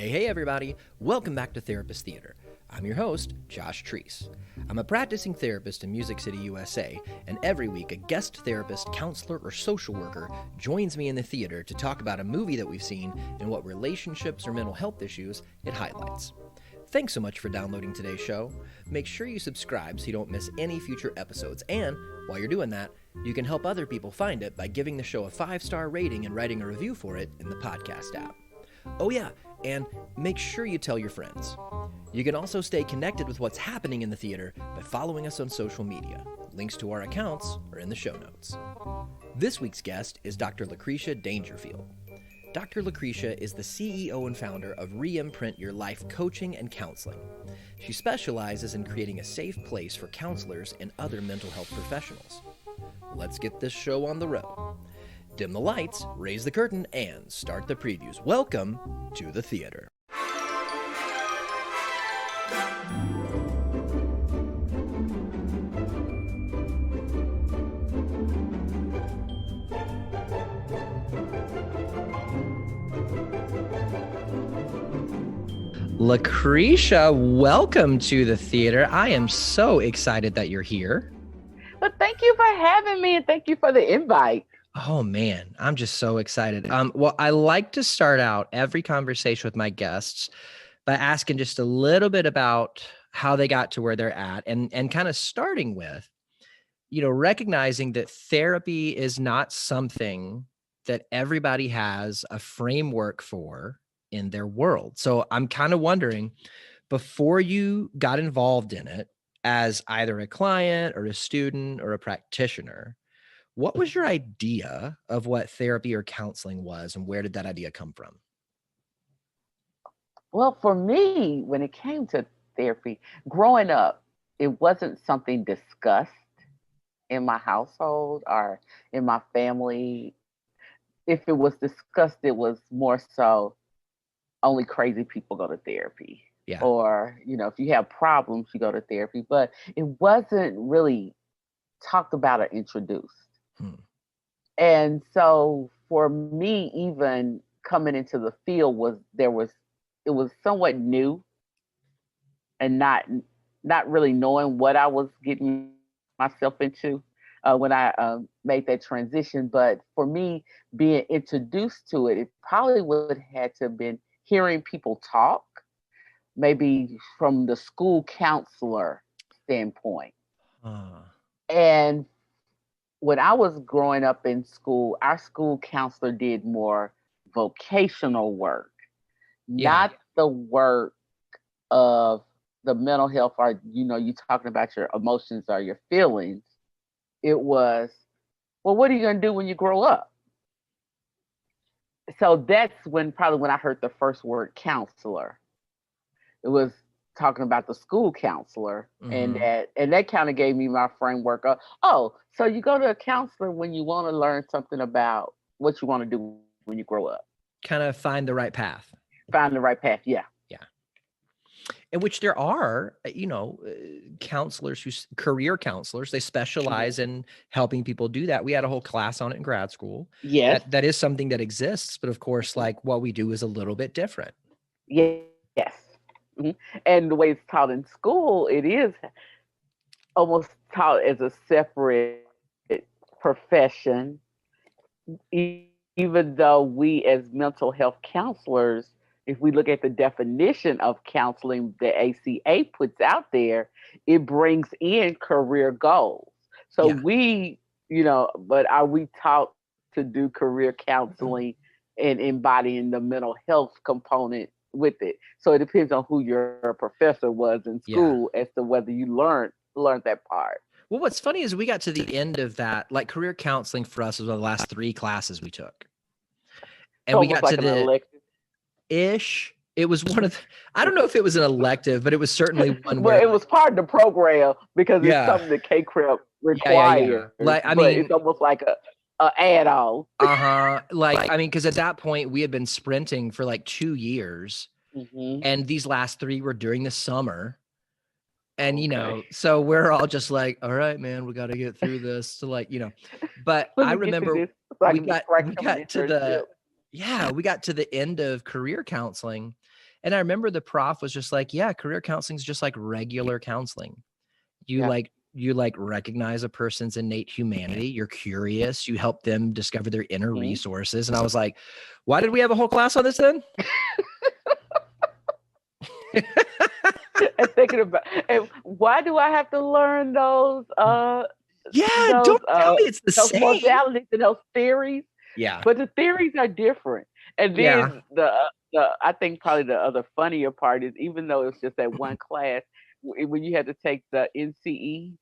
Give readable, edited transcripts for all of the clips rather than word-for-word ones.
Hey everybody, welcome back to Therapist Theater. I'm your host, Josh Treese. I'm a practicing therapist in Music City, USA, and every week a guest therapist, counselor, or social worker joins me in the theater to talk about a movie that we've seen and what relationships or mental health issues it highlights. Thanks so much for downloading today's show. Make sure you subscribe so you don't miss any future episodes, and while you're doing that, you can help other people find it by giving the show a 5-star rating and writing a review for it in the podcast app. Oh yeah, and make sure you tell your friends. You can also stay connected with what's happening in the theater by following us on social media. Links to our accounts are in the show notes. This week's guest is Dr. Lacrecia Dangerfield. Dr. Lecrecia is the CEO and founder of Reimprint Your Life Coaching and Counseling. She specializes in creating a safe place for counselors and other mental health professionals. Let's get this show on the road. Dim the lights, raise the curtain, and start the previews. Welcome to the theater. Lacrecia, welcome to the theater. I am so excited that you're here. Well, thank you for having me, and thank you for the invite. Oh man, I'm just so excited. Well, I like to start out every conversation with my guests by asking just a little bit about how they got to where they're at, and kind of starting with, recognizing that therapy is not something that everybody has a framework for in their world. So I'm kind of wondering, before you got involved in it as either a client or a student or a practitioner, what was your idea of what therapy or counseling was, and where did that idea come from? Well, for me, when it came to therapy, growing up, it wasn't something discussed in my household or in my family. If it was discussed, it was more so only crazy people go to therapy. Yeah. Or, if you have problems, you go to therapy. But it wasn't really talked about or introduced. And so for me, even coming into the field it was somewhat new, and not really knowing what I was getting myself into when I made that transition. But for me, being introduced to it, it probably would have had to have been hearing people talk, maybe from the school counselor standpoint. And when I was growing up in school, our school counselor did more vocational work, not the work of the mental health, or, you talking about your emotions or your feelings. It was, well, what are you going to do when you grow up? So that's probably when I heard the first word counselor. It was talking about the school counselor, and that kind of gave me my framework of, so you go to a counselor when you want to learn something about what you want to do when you grow up. Kind of find the right path. Find the right path, yeah. Yeah. In which there are, counselors, career counselors, they specialize in helping people do that. We had a whole class on it in grad school. Yes. That is something that exists, but of course, like, what we do is a little bit different. Yes. And the way it's taught in school, it is almost taught as a separate profession, even though we as mental health counselors, if we look at the definition of counseling the ACA puts out there, it brings in career goals. So we, but are we taught to do career counseling and embodying the mental health component with it? So it depends on who your professor was in school as to whether you learned that part. Well, what's funny is we got to the end of that, like, career counseling for us was one of the last 3 classes we took. And so we got like to the elective. It was one of I don't know if it was an elective, but it was certainly one well, where it was part of the program because it's something that K-CREP requires. Like, I but mean, it's almost like a add-on. Because at that point we had been sprinting for like 2 years, and these last 3 were during the summer. And, so we're all just like, all right, man, we got to get through this to but I remember we got to the end of career counseling, And I remember the prof was just like, yeah, career counseling is just like regular counseling. You recognize a person's innate humanity. You're curious. You help them discover their inner resources. And I was like, why did we have a whole class on this then? And thinking about, and why do I have to learn those? Don't tell me it's the those same. modalities and those theories. Yeah, but the theories are different. And then I think probably the other funnier part is, even though it's just that one class, when you had to take the NCE,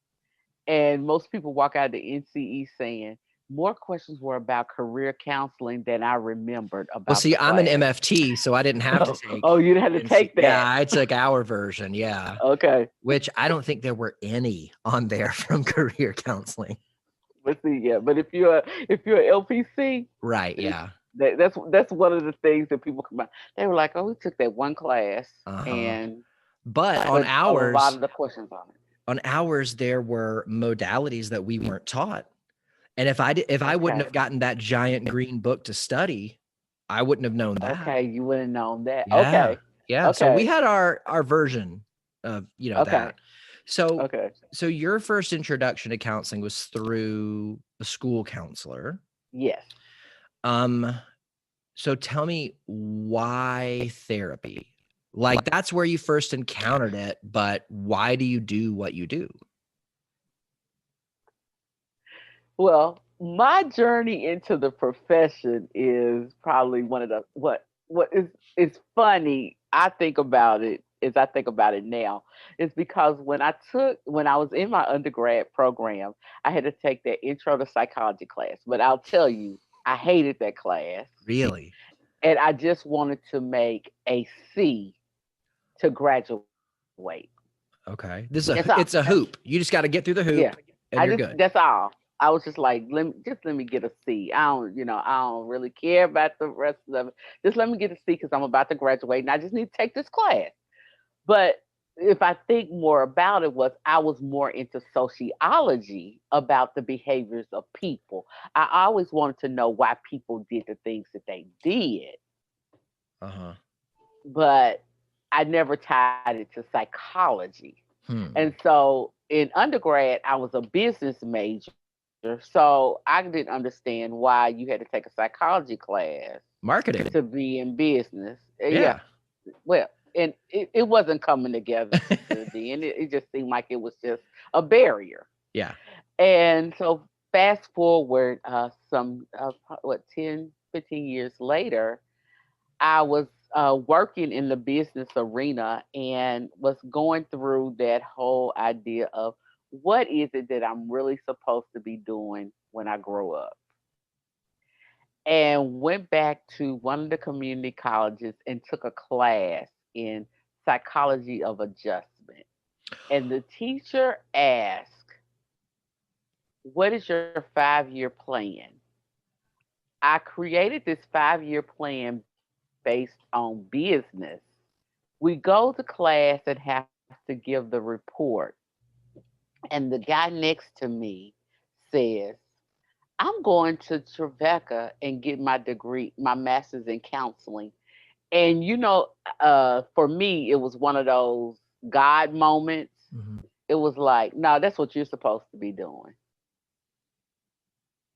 and most people walk out of the NCE saying more questions were about career counseling than I remembered about. Well, see, I'm an MFT, so I didn't have to take. Oh, you didn't have to take that. Yeah, I took our version. Yeah. Okay. Which I don't think there were any on there from career counseling. But see, but if you're LPC, right? Yeah. That's one of the things that people come out. They were like, "Oh, we took that one class," but on ours, a lot of the questions on it. On ours, there were modalities that we weren't taught. And if I wouldn't have gotten that giant green book to study, I wouldn't have known that. Okay, you wouldn't have known that. Yeah. Okay. Yeah. Okay. So we had our version of, that. So, so your first introduction to counseling was through a school counselor. Yes. So tell me, why therapy? Like, that's where you first encountered it, but why do you do what you do? Well, my journey into the profession is probably one of the what is funny. I think about it now, is because when I was in my undergrad program, I had to take that intro to psychology class. But I'll tell you, I hated that class. Really? And I just wanted to make a C to graduate. Okay. It's a hoop. You just got to get through the hoop and you're good. That's all. I was just like, let me get a C. I don't really care about the rest of it. Just let me get a C because I'm about to graduate and I just need to take this class. But if I think more about it, I was more into sociology, about the behaviors of people. I always wanted to know why people did the things that they did. But I never tied it to psychology. And so in undergrad, I was a business major. So I didn't understand why you had to take a psychology class. Marketing. To be in business. Yeah. Well, and it wasn't coming together then. It just seemed like it was just a barrier. Yeah. And so fast forward 10, 15 years later, I was working in the business arena and was going through that whole idea of, what is it that I'm really supposed to be doing when I grow up? And went back to one of the community colleges and took a class in psychology of adjustment. And the teacher asked, what is your 5-year plan? I created this 5-year plan based on business. We go to class and have to give the report. And the guy next to me says, I'm going to Tribeca and get my degree, my master's in counseling. And, for me, it was one of those God moments. It was like, no, that's what you're supposed to be doing.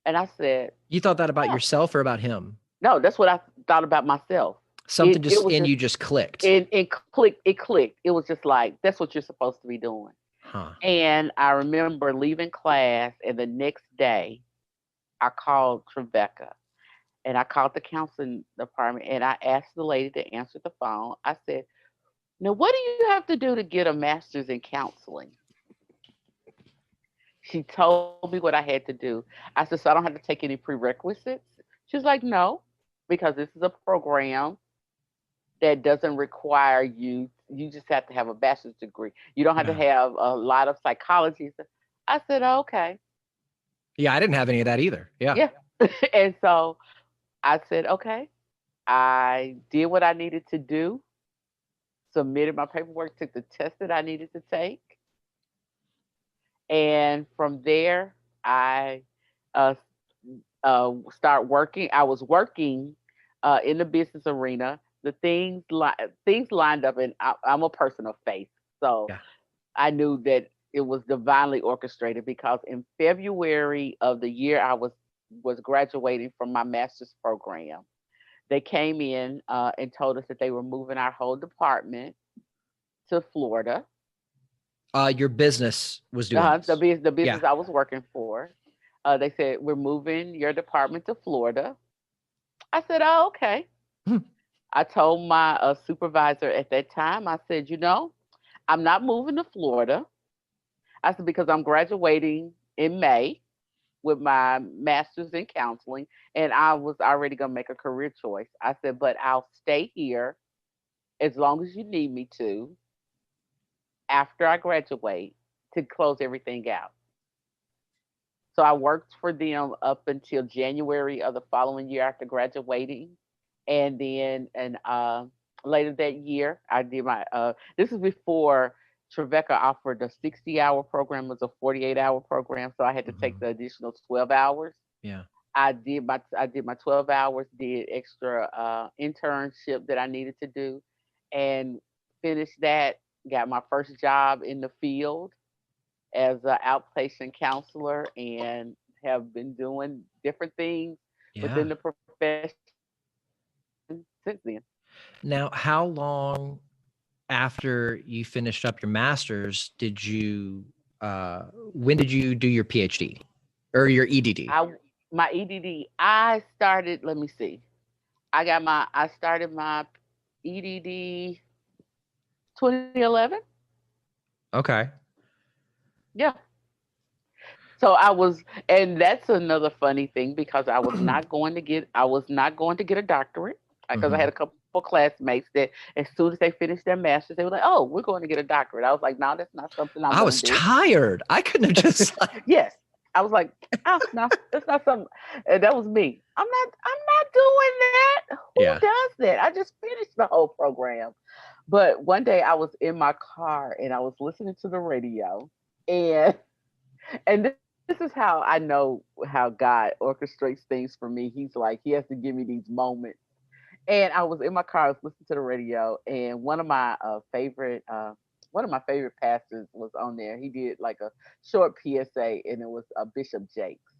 And I said, you thought that about yourself or about him? No, that's what I thought about myself. Something you just clicked. It clicked. It was just like, that's what you're supposed to be doing. And I remember leaving class, and the next day I called Tribeca, and I called the counseling department, and I asked the lady to answer the phone. I said, now, what do you have to do to get a master's in counseling? She told me what I had to do. I said, so I don't have to take any prerequisites? She's like, no, because this is a program that doesn't require you just have to have a bachelor's degree. You don't have to have a lot of psychology. I said, oh, okay. Yeah, I didn't have any of that either. Yeah. Yeah. And so I said, okay. I did what I needed to do, submitted my paperwork, took the test that I needed to take. And from there, I start working. I was working in the business arena, the things lined up, and I'm a person of faith, so Yeah. I knew that it was divinely orchestrated because in February of the year I was graduating from my master's program, they came in and told us that they were moving our whole department to Florida. Your business was doing The, this. the Yeah. business I was working for, they said, we're moving your department to Florida. I said, oh, okay. Hmm. I told my supervisor at that time, I said, I'm not moving to Florida. I said, because I'm graduating in May with my master's in counseling, and I was already going to make a career choice. I said, but I'll stay here as long as you need me to after I graduate to close everything out. So I worked for them up until January of the following year after graduating. And then, and later that year, I did my, this is before Trevecca offered a 60-hour program. It was a 48-hour program. So I had to take the additional 12 hours. Yeah. I did my 12 hours, did extra internship that I needed to do, and finished that. Got my first job in the field as an outpatient counselor, and have been doing different things Yeah. within the profession since then. Now, how long after you finished up your master's when did you do your PhD or your EDD? My EDD, I started. Let me see. I started my EDD 2011. Okay. Yeah. So I was, and that's another funny thing because I was not going to get a doctorate because I Mhm. had a couple classmates that as soon as they finished their masters, they were like, "Oh, we're going to get a doctorate." I was like, "No, that's not something I'm I going was to do." tired. I couldn't have just like, Yes, I was like, "Oh no, that's not something." And that was me. I'm not doing that. Who yeah. does that? I just finished the whole program. But one day I was in my car and I was listening to the radio, and this is how I know how God orchestrates things for me. He's like, he has to give me these moments. And I was in my car, I was listening to the radio, and one of my favorite pastors was on there. He did like a short PSA, and it was Bishop Jakes,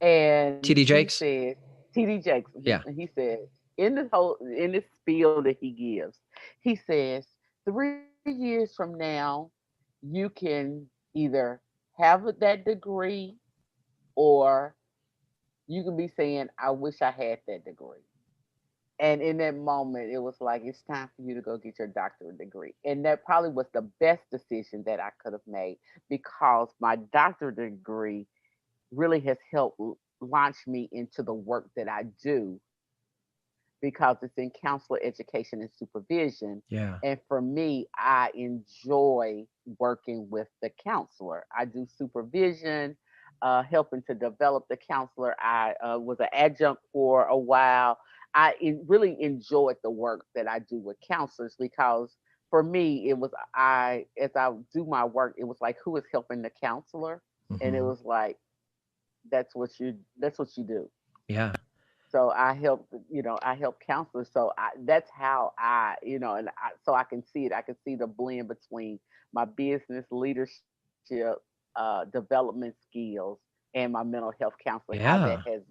and TD he Jakes? said, TD Jakes, Yeah. and he said in this spiel that he gives, he says, 3 years from now, you can either have that degree, or you can be saying, I wish I had that degree. And in that moment, it was like, it's time for you to go get your doctorate degree. And that probably was the best decision that I could have made, because my doctorate degree really has helped launch me into the work that I do, because it's in counselor education and supervision. Yeah. And for me, I enjoy working with the counselor. I do supervision, helping to develop the counselor. I was an adjunct for a while. Really enjoyed the work that I do with counselors, because for me, it was, as I do my work, it was like, who is helping the counselor? And it Mhm. was like, that's what you do. Yeah. So I help counselors. So that's how so I can see it. I can see the blend between my business leadership, development skills, and my mental health counseling, how that Yeah. has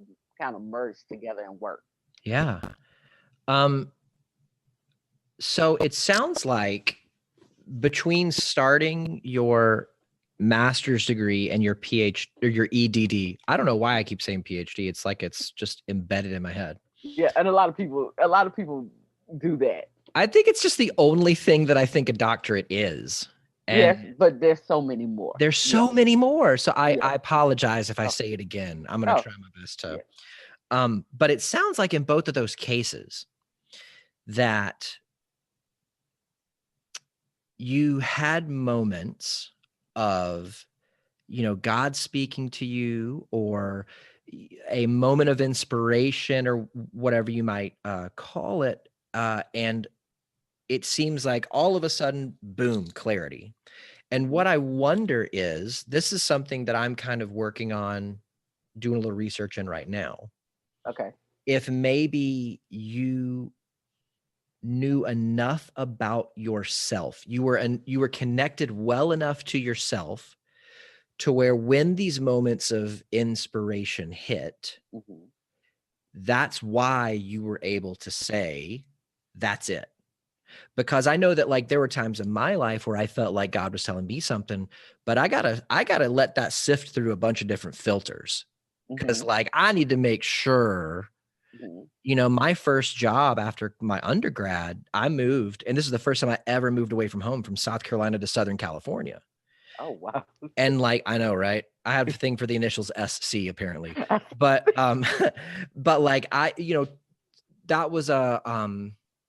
kind of merged together and worked. Yeah. Um, so it sounds like between starting your master's degree and your PhD or your EDD, I don't know why I keep saying PhD. It's like it's just embedded in my head. Yeah, and a lot of people do that. I think it's just the only thing that I think a doctorate is. Yes, And but there's so many more. there's Yeah, so many more. So I, yeah. I apologize if I Oh, say it again. I'm going to oh, try my best to. yeah. But it sounds like in both of those cases that you had moments of, God speaking to you, or a moment of inspiration, or whatever you might call it. And it seems like all of a sudden, boom, clarity. And Mhm. what I wonder is, this is something that I'm kind of working on, doing a little research in right now. Okay. If maybe you knew enough about yourself. You were connected well enough to yourself to where when these moments of inspiration hit, that's why you were able to say, that's it. Because I know that like there were times in my life where I felt like God was telling me something, but I gotta let that sift through a bunch of different filters. Because like I need to make sure, you know, my first job after my undergrad, I moved, and this is the first time I ever moved away from home, from South Carolina to Southern California. Oh, wow. And like, I know, right? I have a thing for the initials SC apparently, but, but like you know, that was a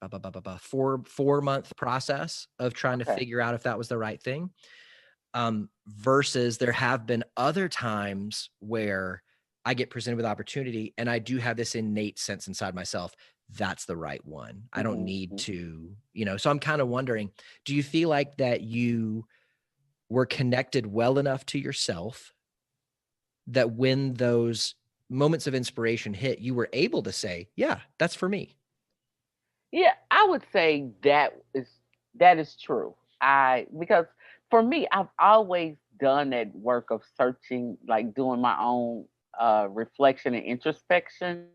4-month process of trying to figure out if that was the right thing. Versus there have been other times where I get presented with opportunity and I do have this innate sense inside myself, that's the right one. I don't need to, you know, so I'm kind of wondering, do you feel like that you were connected well enough to yourself that when those moments of inspiration hit, you were able to say, yeah, that's for me? Yeah, I would say that is true. Because for me, I've always done that work of searching, like doing my own reflection and introspection.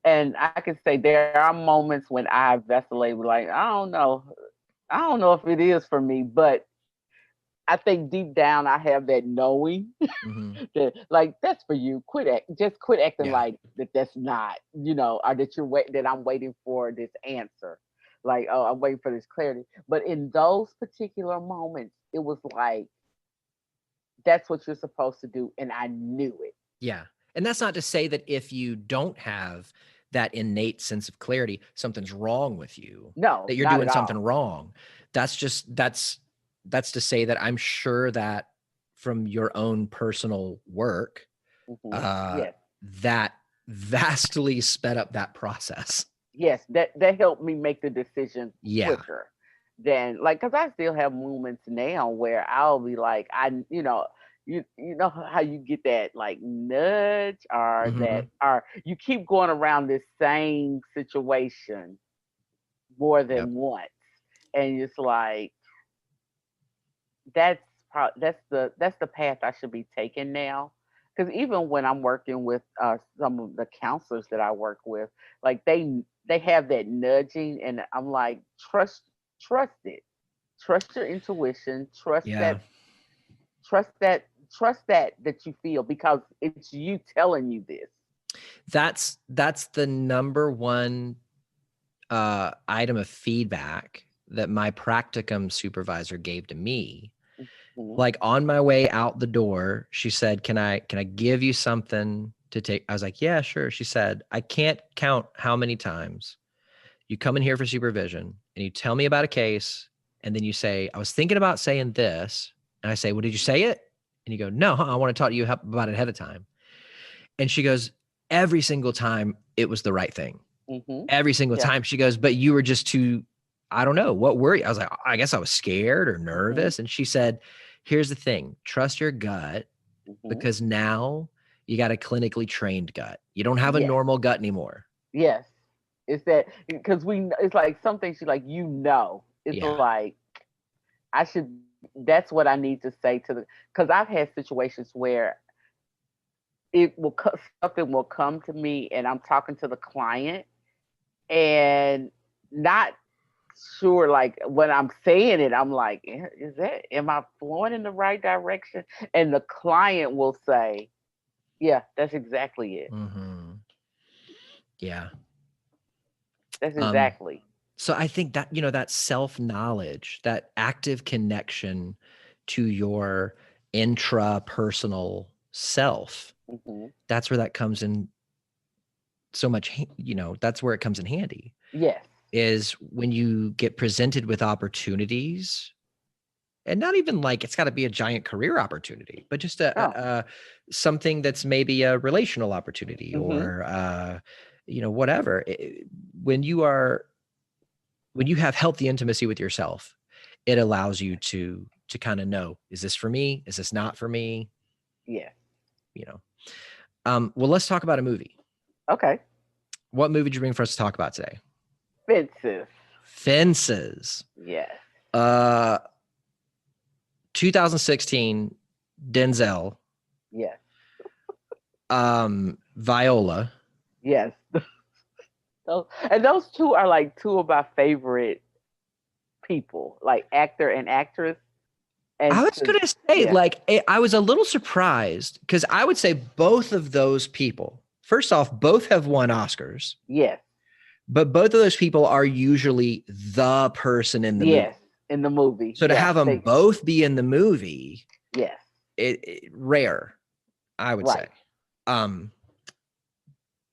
And I can say there are moments when I vacillate, like I don't know if it is for me, but I think deep down I have that knowing that like that's for you. Just quit acting Yeah. like that's not, or that I'm waiting for this answer. Like, oh, I'm waiting for this clarity. But in those particular moments, it was like that's what you're supposed to do, and I knew it. Yeah. And that's not to say that if you don't have that innate sense of clarity, something's wrong with you, No, that you're not doing at something all. wrong. That's to say that I'm sure that from your own personal work, uh, Yes. that vastly sped up that process. Yes, that helped me make the decision Yeah. quicker than, like, because I still have moments now where I'll be like, you know how you get that like nudge, or that, Mhm. or you keep going around this same situation more Yep. than once, and it's like that's the path I should be taking now. Because even when I'm working with some of the counselors that I work with, like they have that nudging, and I'm like, trust it, trust your intuition, Yeah. trust that, trust that you feel, because it's you telling you this. That's the number one item of feedback that my practicum supervisor gave to me. Mhm. Like on my way out the door, she said, can I give you something to take? I was like, yeah, sure. She said, I can't count how many times you come in here for supervision and you tell me about a case. And then you say, I was thinking about saying this. And I say, well, did you say it? And you go, no, I want to talk to you about it ahead of time. And she goes, every single time it was the right thing. Mhm. Every single Yeah. time. She goes, but you were just too, I don't know, what were you? I was like, I guess I was scared or Mhm. nervous. And she said, here's the thing, trust your gut, Mhm. because now you got a clinically trained gut. You don't have a Yes. normal gut anymore. Yes. It's that, because it's like some things you like, it's Yeah. like I should that's what I need to say to the, because I've had situations where something will come to me and I'm talking to the client, and not sure, like when I'm saying it, I'm like, am I flowing in the right direction? And the client will say, yeah, that's exactly it. Hmm. Yeah. That's Um, exactly. so I think that, you know, that self-knowledge, that active connection to your intrapersonal self, Hmm. that's where that comes in so much, you know, that's where it comes in handy, Yes. is when you get presented with opportunities, and not even like it's got to be a giant career opportunity, but just Oh. something that's maybe a relational opportunity, Hmm. or you know, whatever. When you have healthy intimacy with yourself, it allows you to kind of know, is this for me? Is this not for me? Yes. You know. Well, let's talk about a movie. Okay. What movie did you bring for us to talk about today? Fences. Fences. Yes. 2016, Denzel. Yes. Viola. Yes. Those two are like two of my favorite people, like actor and actress. And I was going to say, like, I was a little surprised because I would say both of those people, first off, both have won Oscars. Yes. But both of those people are usually the person in the movie. In the movie. So to have them both be in the movie, it rare, I would say.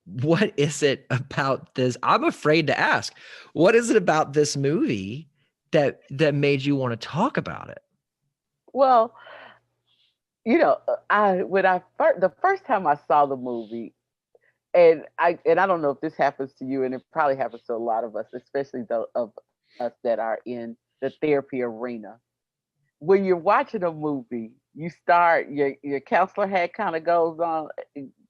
What is it about this? I'm afraid to ask. What is it about this movie that made you want to talk about it? Well, the first time I saw the movie, and I don't know if this happens to you, and it probably happens to a lot of us, especially those of us that are in the therapy arena. When you're watching a movie, you start your counselor hat kind of goes on,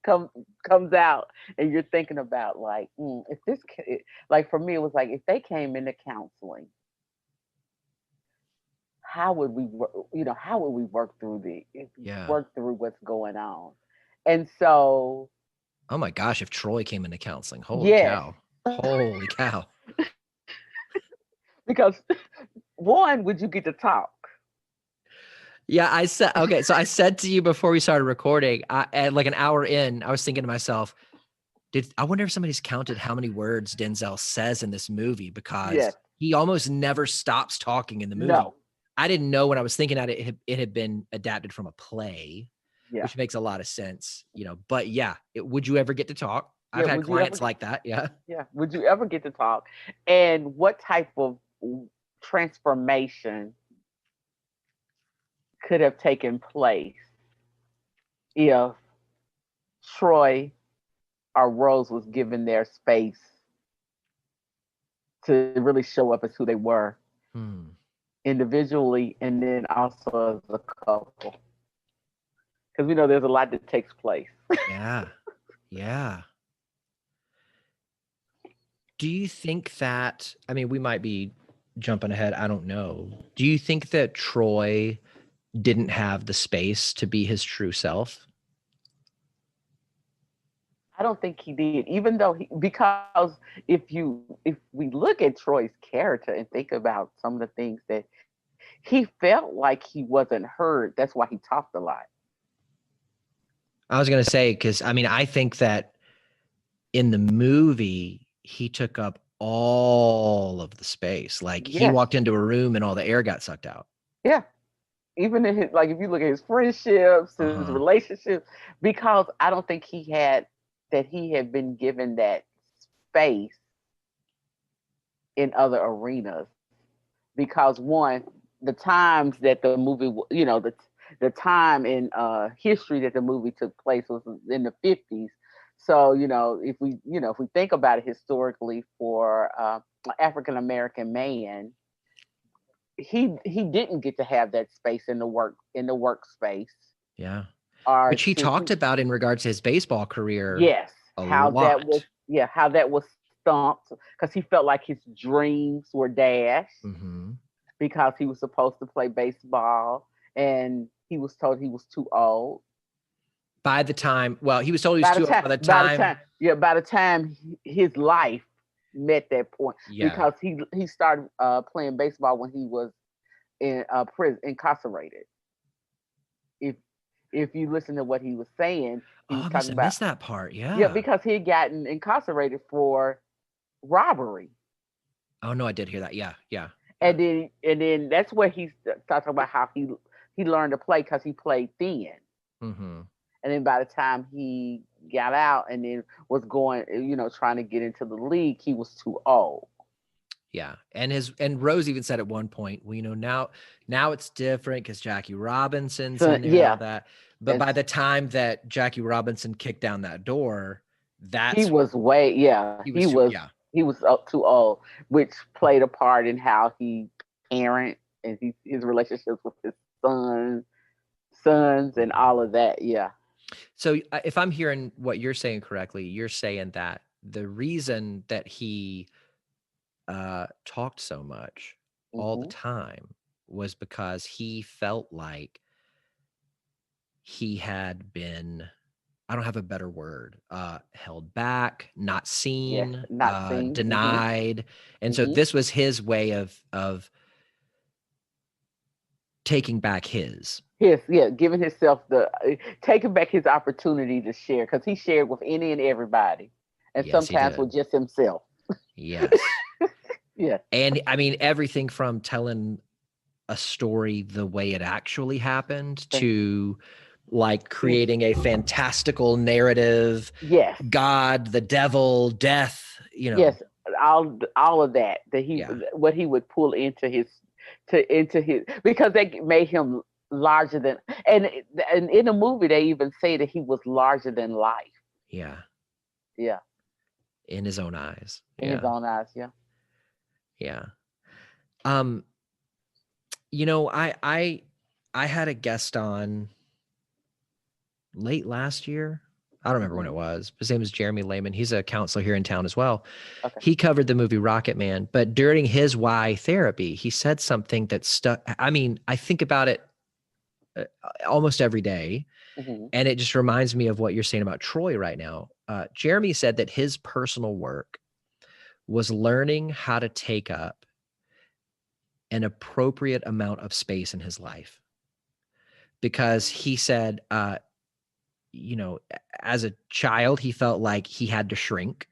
comes out, and you're thinking about like, if this, like for me, it was like if they came into counseling, how would we work through work through what's going on? And so, oh my gosh, if Troy came into counseling, holy cow. Because one, would you get to talk? Yeah, I said, okay, so I said to you before we started recording, at like an hour in, I was thinking to myself, I wonder if somebody's counted how many words Denzel says in this movie, because he almost never stops talking in the movie. No. I didn't know when I was thinking that it had been adapted from a play, which makes a lot of sense, but would you ever get to talk? I've had clients like that. Yeah. Yeah. Would you ever get to talk? And what type of transformation could have taken place if Troy or Rose was given their space to really show up as who they were individually, and then also as a couple? Because we know there's a lot that takes place. Yeah. Do you think that, I mean, we might be jumping ahead, I don't know. Do you think that Troy didn't have the space to be his true self? I don't think he did, even though because if we look at Troy's character and think about some of the things that he felt like he wasn't heard, that's why he talked a lot. I was going to say, because I mean, I think that in the movie, he took up all of the space. Like he walked into a room and all the air got sucked out. Yeah. Even in his, like, if you look at his friendships, his relationships, because I don't think he had been given that space in other arenas. Because one, the times that the movie, the time in history that the movie took place was in the 50s. So, if we think about it historically, for an African American man, he didn't get to have that space in the workspace. Yeah. Which he talked about in regards to his baseball career. Yes. How that was stumped, because he felt like his dreams were dashed because he was supposed to play baseball and he was told he was too old. By the time, he was told he was too old by the time his life met that point, because he started playing baseball when he was in prison, incarcerated. If you listen to what he was saying, he was talking about, missed that part. Yeah, because he had gotten incarcerated for robbery. Oh no, I did hear that. Yeah. And then that's where he's talking about how he learned to play, because he played thin. And then by the time he got out and then was going, trying to get into the league, he was too old. Yeah. And Rose even said at one point, well, now it's different because Jackie Robinson's in there and all that. But by the time that Jackie Robinson kicked down that door, he was up too old, which played a part in how he parent and his relationships with his sons and all of that. Yeah. So if I'm hearing what you're saying correctly, you're saying that the reason that he talked so much all the Mm-hmm. time was because he felt like he had been, I don't have a better word, held back, not Yes, seen, not seen. Mm-hmm. denied. And so Mm-hmm. this was his way of taking back his. Giving himself taking back his opportunity to share, because he shared with any and everybody, and Yes, he sometimes did. with just himself. Yes. Yeah. And I mean, everything from telling a story the way it actually happened to like creating a fantastical narrative, Yes. God, the devil, death, you know. Yes. All of that he Yeah. what he would pull into his because they made him larger than, and in the movie they even say that he was larger than life. Yeah. Yeah. In his own eyes. In his Yeah. own eyes. Yeah. Yeah. Um, you know, I had a guest on late last year. I don't remember when Mm-hmm. it was. His name is Jeremy Lehman. He's a counselor here in town as well. Okay. He covered the movie Rocket Man, but during his why therapy, he said something that stuck. I mean, I think about it almost every day, Mm-hmm. and it just reminds me of what you're saying about Troy right now. Jeremy said that his personal work was learning how to take up an appropriate amount of space in his life, because he said, you know, as a child, he felt like he had to shrink.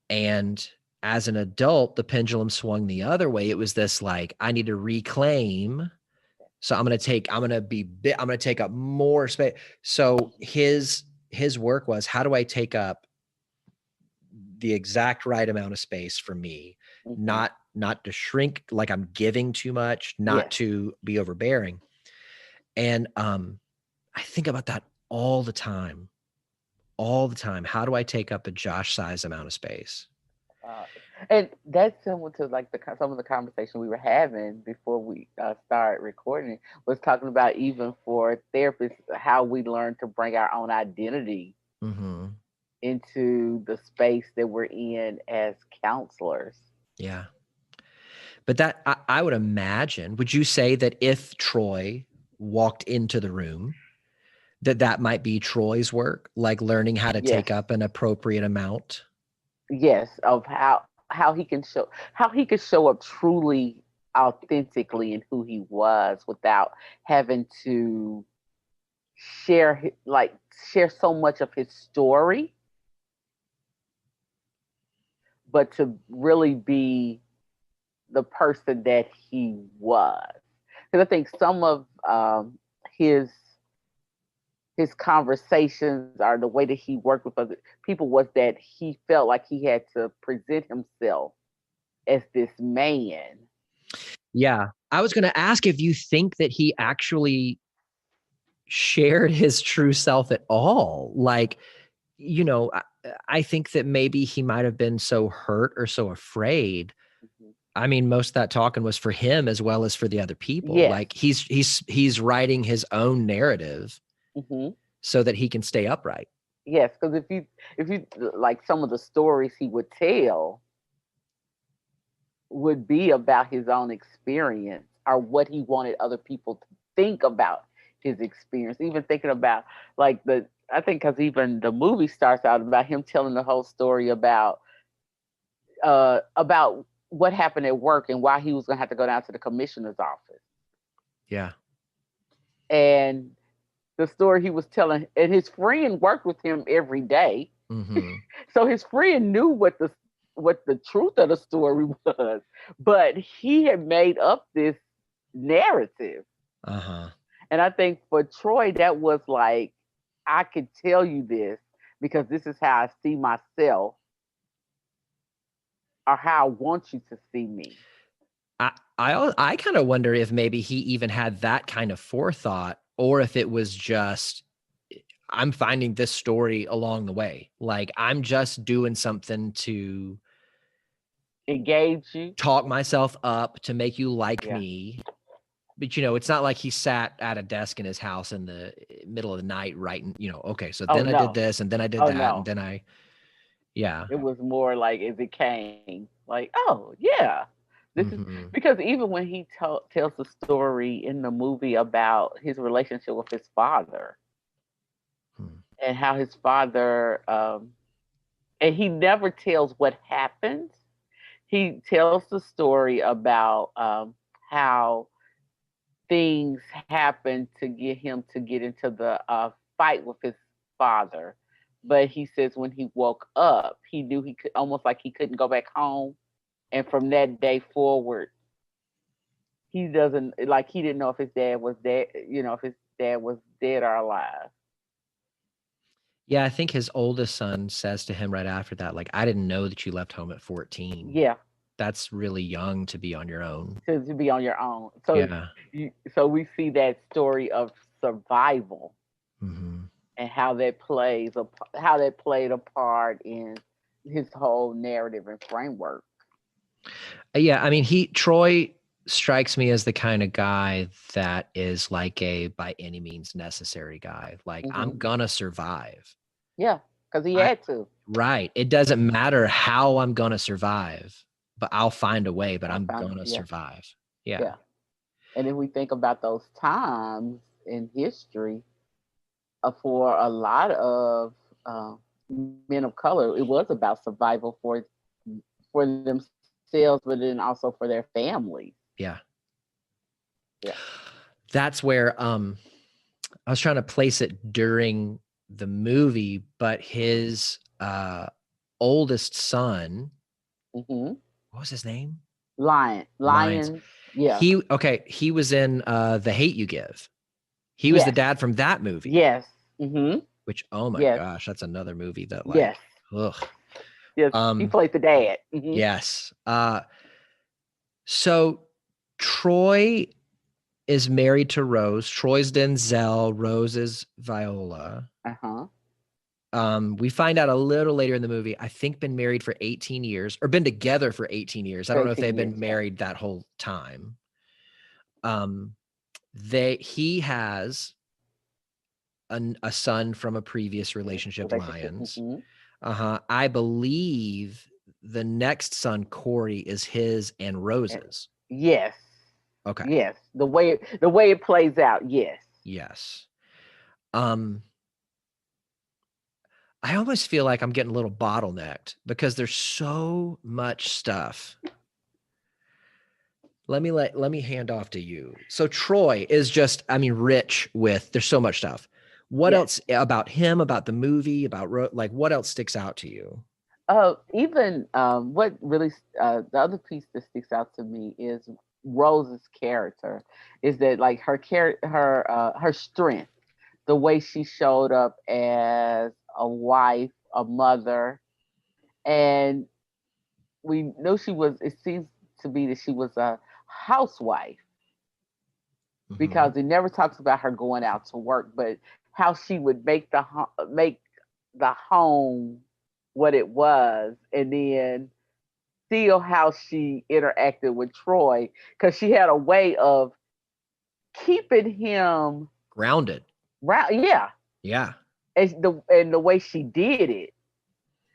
And as an adult, the pendulum swung the other way. It was this like, I need to reclaim. So I'm going to take up more space. So his work was, how do I take up the exact right amount of space for me, Mm-hmm. not to shrink like I'm giving too much, not Yes. to be overbearing. And I think about that all the time. All the time. How do I take up a Josh size amount of space? Uh, and that's similar to like some of the conversation we were having before we started recording, was talking about, even for therapists, how we learn to bring our own identity Mm-hmm. into the space that we're in as counselors. Yeah. But that I would imagine, would you say that if Troy walked into the room, that might be Troy's work, like learning how to Yes, take up an appropriate amount? yes, of how he could show up truly authentically in who he was, without having to share so much of his story, but to really be the person that he was. Because I think some of his his conversations, or the way that he worked with other people, was that he felt like he had to present himself as this man. Yeah. I was going to ask if you think that he actually shared his true self at all. Like, you know, I think that maybe he might have been so hurt or so afraid. Mhm. I mean, most of that talking was for him as well as for the other people. Yes. Like he's writing his own narrative Hmm. so that he can stay upright. Yes, because if you like, some of the stories he would tell would be about his own experience, or what he wanted other people to think about his experience. Even thinking about, like, I think, because even the movie starts out about him telling the whole story about what happened at work, and why he was going to have to go down to the commissioner's office. Yeah. And the story he was telling, and his friend worked with him every day. Mm-hmm. So his friend knew what the truth of the story was, but he had made up this narrative. Uh-huh. And I think for Troy, that was like, I could tell you this because this is how I see myself, or how I want you to see me. I kind of wonder if maybe he even had that kind of forethought, or if it was just, I'm finding this story along the way. Like I'm just doing something to Engage you. talk myself up to make you like Yeah. me. But you know, it's not like he sat at a desk in his house in the middle of the night writing, you know, okay, so Oh then I did no. this and then I did Oh that and no. then yeah. It was more like as it came. Like, oh yeah, this is Mm-hmm. because even when he tells the story in the movie about his relationship with his father and how his father, and he never tells what happens. He tells the story about how things happened to get him to get into the fight with his father. But he says when he woke up, he knew he could almost like he couldn't go back home. And from that day forward, he doesn't like he didn't know if his dad was dead, if his dad was dead or alive. Yeah, I think his oldest son says to him right after that, like, I didn't know that you left home at 14. Yeah. That's really young to be on your own. To be on your own. So Yeah. so we see that story of survival Mm-hmm. and how that played a part in his whole narrative and framework. Yeah, I mean, Troy strikes me as the kind of guy that is like a by any means necessary guy. Like, I'm gonna survive. Yeah, because he had to. Right. It doesn't matter how I'm gonna survive, but I'll find a way, but I'm gonna survive. Yeah. And if we think about those times in history, for a lot of men of color, it was about survival for themselves, but then also for their families. Yeah. Yeah. That's where I was trying to place it during the movie, but his oldest son, what was his name? Lions. Yeah. He was in The Hate U Give. He was the dad from that movie. Yes. Mm-hmm. Which, oh my gosh, that's another movie that like, ugh. Yes, he played the dad. Yes. So Troy is married to Rose. Troy's Denzel. Rose is Viola. We find out a little later in the movie, I think been married for 18 years or been together for 18 years. I don't know if they've been married that whole time. He has a son from a previous relationship, Lyons. I believe the next son, Corey, is his and Rose's. Yes. Okay. Yes. The way it plays out, yes. Yes. I almost feel like I'm getting a little bottlenecked because there's so much stuff. Let me hand off to you. So Troy is just, I mean, rich with, there's so much stuff. What else about him, about the movie, about like what else sticks out to you? Even what really the other piece that sticks out to me is Rose's character. Is that like her strength, the way she showed up as a wife, a mother, and we know it seems to be that she was a housewife because it never talks about her going out to work, but how she would make the home what it was, and then still how she interacted with Troy, because she had a way of keeping him grounded. Yeah. And the way she did it,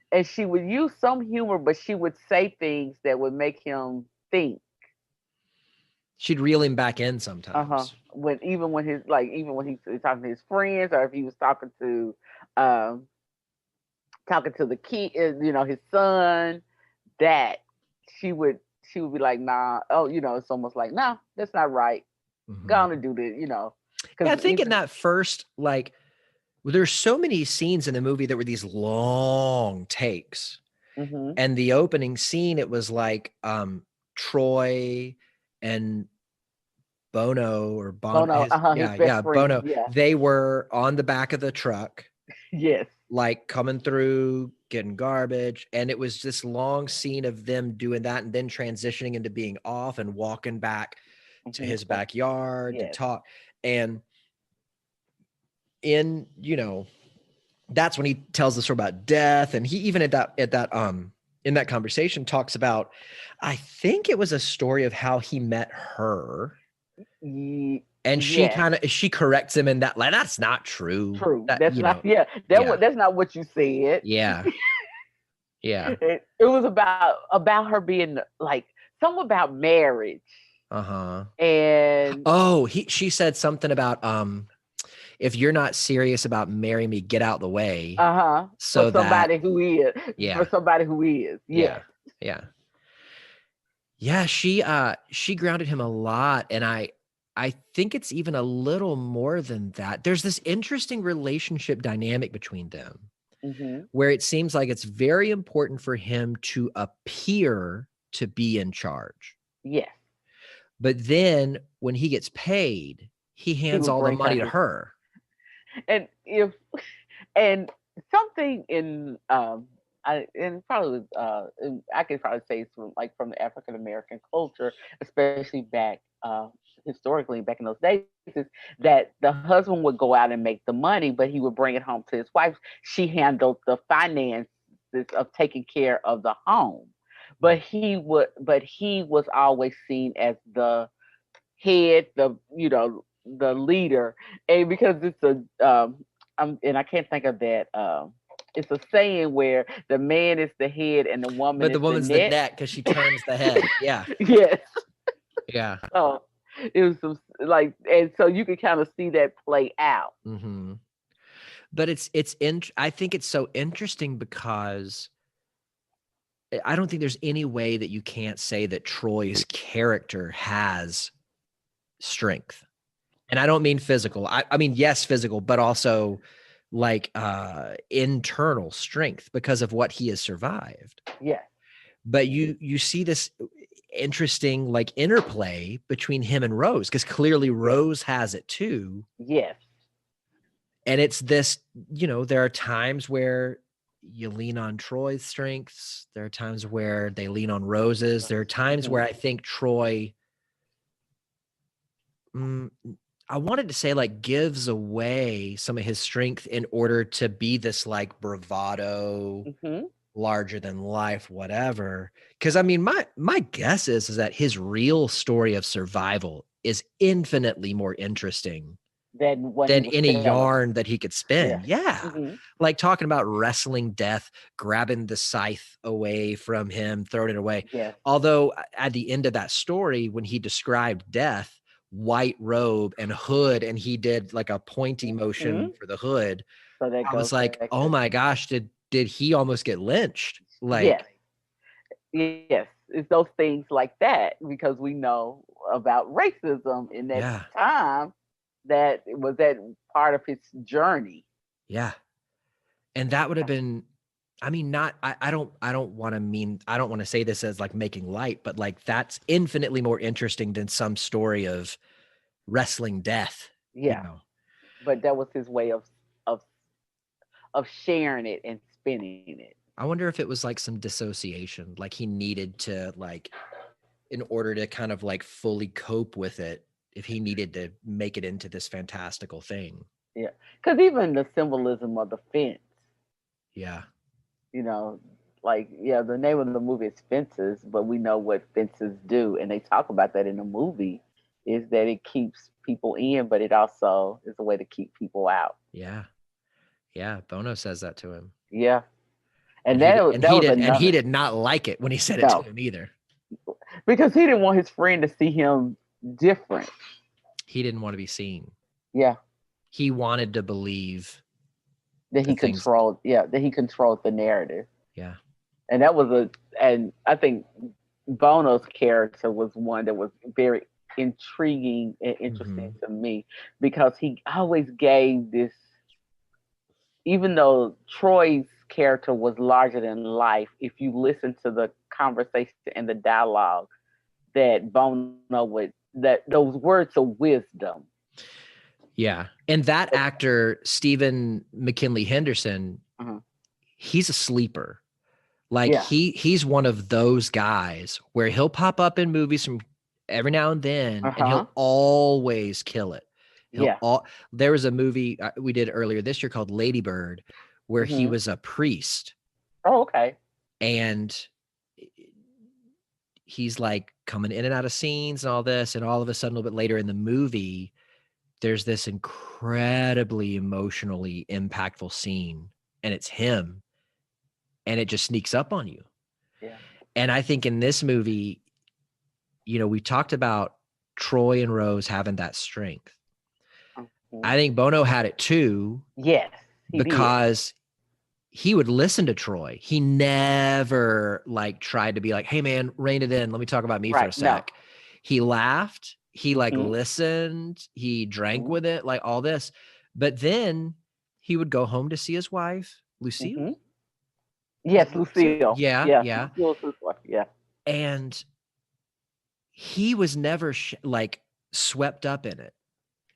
and she would use some humor, but she would say things that would make him think. She'd reel him back in sometimes. Even when he's talking to his friends, or if he was talking to the kid, his son, that she would be like, nah, it's almost like, nah, that's not right. Gonna do this, I think in that first, like, there's so many scenes in the movie that were these long takes. And the opening scene, it was like Troy and Bono, Bono. Yeah. They were on the back of the truck. Yes. Like coming through, getting garbage. And it was this long scene of them doing that and then transitioning into being off and walking back to his backyard to talk. And that's when he tells the story about death. And he even in that conversation talks about, I think it was a story of how he met her. And she corrects him in that, like, that's not true. That's not what you said. Yeah. Yeah. It was about her being like something about marriage. Uh-huh. And Oh, she said something about if you're not serious about marrying me, get out the way. for So that somebody who is yeah. for somebody who is. Yeah. Yes. Yeah. Yeah, she grounded him a lot, and I think it's even a little more than that. There's this interesting relationship dynamic between them Mm-hmm. where it seems like it's very important for him to appear to be in charge. Yes. But then when he gets paid, he He hands would all the bring money to his her. and if and something in and probably I could probably say it's from the African American culture, especially back historically back in those days, is that the husband would go out and make the money, but he would bring it home to his wife. She handled the finances of taking care of the home, but he was always seen as the head, the leader, and because it's and I can't think of that. It's a saying where the man is the head and the woman But is the the woman's the neck. neck because she turns the head. Yeah. Yes. Yeah. So it was some, like, and so you could kind of see that play out. Mm-hmm. But I think it's so interesting because I don't think there's any way that you can't say that Troy's character has strength. And I don't mean physical. I mean, yes, physical, but also like internal strength because of what he has survived. Yes. But you see this interesting like interplay between him and Rose, because clearly Rose has it too. Yes. And it's this, there are times where you lean on Troy's strengths. There are times where they lean on Rose's. There are times where I think Troy, I wanted to say like gives away some of his strength in order to be this like bravado, larger than life, whatever. Because I mean, my guess is that his real story of survival is infinitely more interesting Than what he than was any telling. yarn that he could spin. Yeah. Mm-hmm. Like talking about wrestling death, grabbing the scythe away from him, throwing it away. Yes. Although at the end of that story, when he described death, white robe and hood, and he did like a pointy motion for the hood. So that I was goes like, back oh to, my gosh, did he almost get lynched? Like, yes, it's those things like that, because we know about racism in that time, that was that part of his journey. Yeah. And that would have been, I mean, I don't want to say this as like making light, but like that's infinitely more interesting than some story of wrestling death. Yeah. But that was his way of sharing it and spinning it. I wonder if it was like some dissociation, like he needed to like, in order to kind of like fully cope with it, if he needed to make it into this fantastical thing. Yeah. Because even the symbolism of the fence. Yeah. The name of the movie is Fences, but we know what fences do, and they talk about that in the movie, is that it keeps people in, but it also is a way to keep people out. Yeah. Yeah. Bono says that to him. Yeah. And he did not like it when he said it to him either. Because he didn't want his friend to see him different. He didn't want to be seen. Yeah. He wanted to believe that he controlled the narrative. Yeah. And I think Bono's character was one that was very intriguing and interesting to me, because he always gave this, even though Troy's character was larger than life, if you listen to the conversation and the dialogue that Bono that those words of wisdom. Yeah. And that actor, Stephen McKinley Henderson, he's a sleeper. Like he's one of those guys where he'll pop up in movies from every now and then, and he'll always kill it. There was a movie we did earlier this year called Lady Bird, where he was a priest. Oh, okay. And he's like coming in and out of scenes and all this, and all of a sudden, a little bit later in the movie, there's this incredibly emotionally impactful scene, and it's him. and it just sneaks up on you. Yeah. And I think in this movie, we talked about Troy and Rose having that strength. I think Bono had it too. Yes, because he would listen to Troy. He never tried to be like, hey man, rein it in. Let me talk about me for a sec. No. He laughed. He listened. He drank with it, like all this. But then he would go home to see his wife, Lucille. Yes, Lucille. Yeah. Lucille's wife. Yeah. And he was never swept up in it.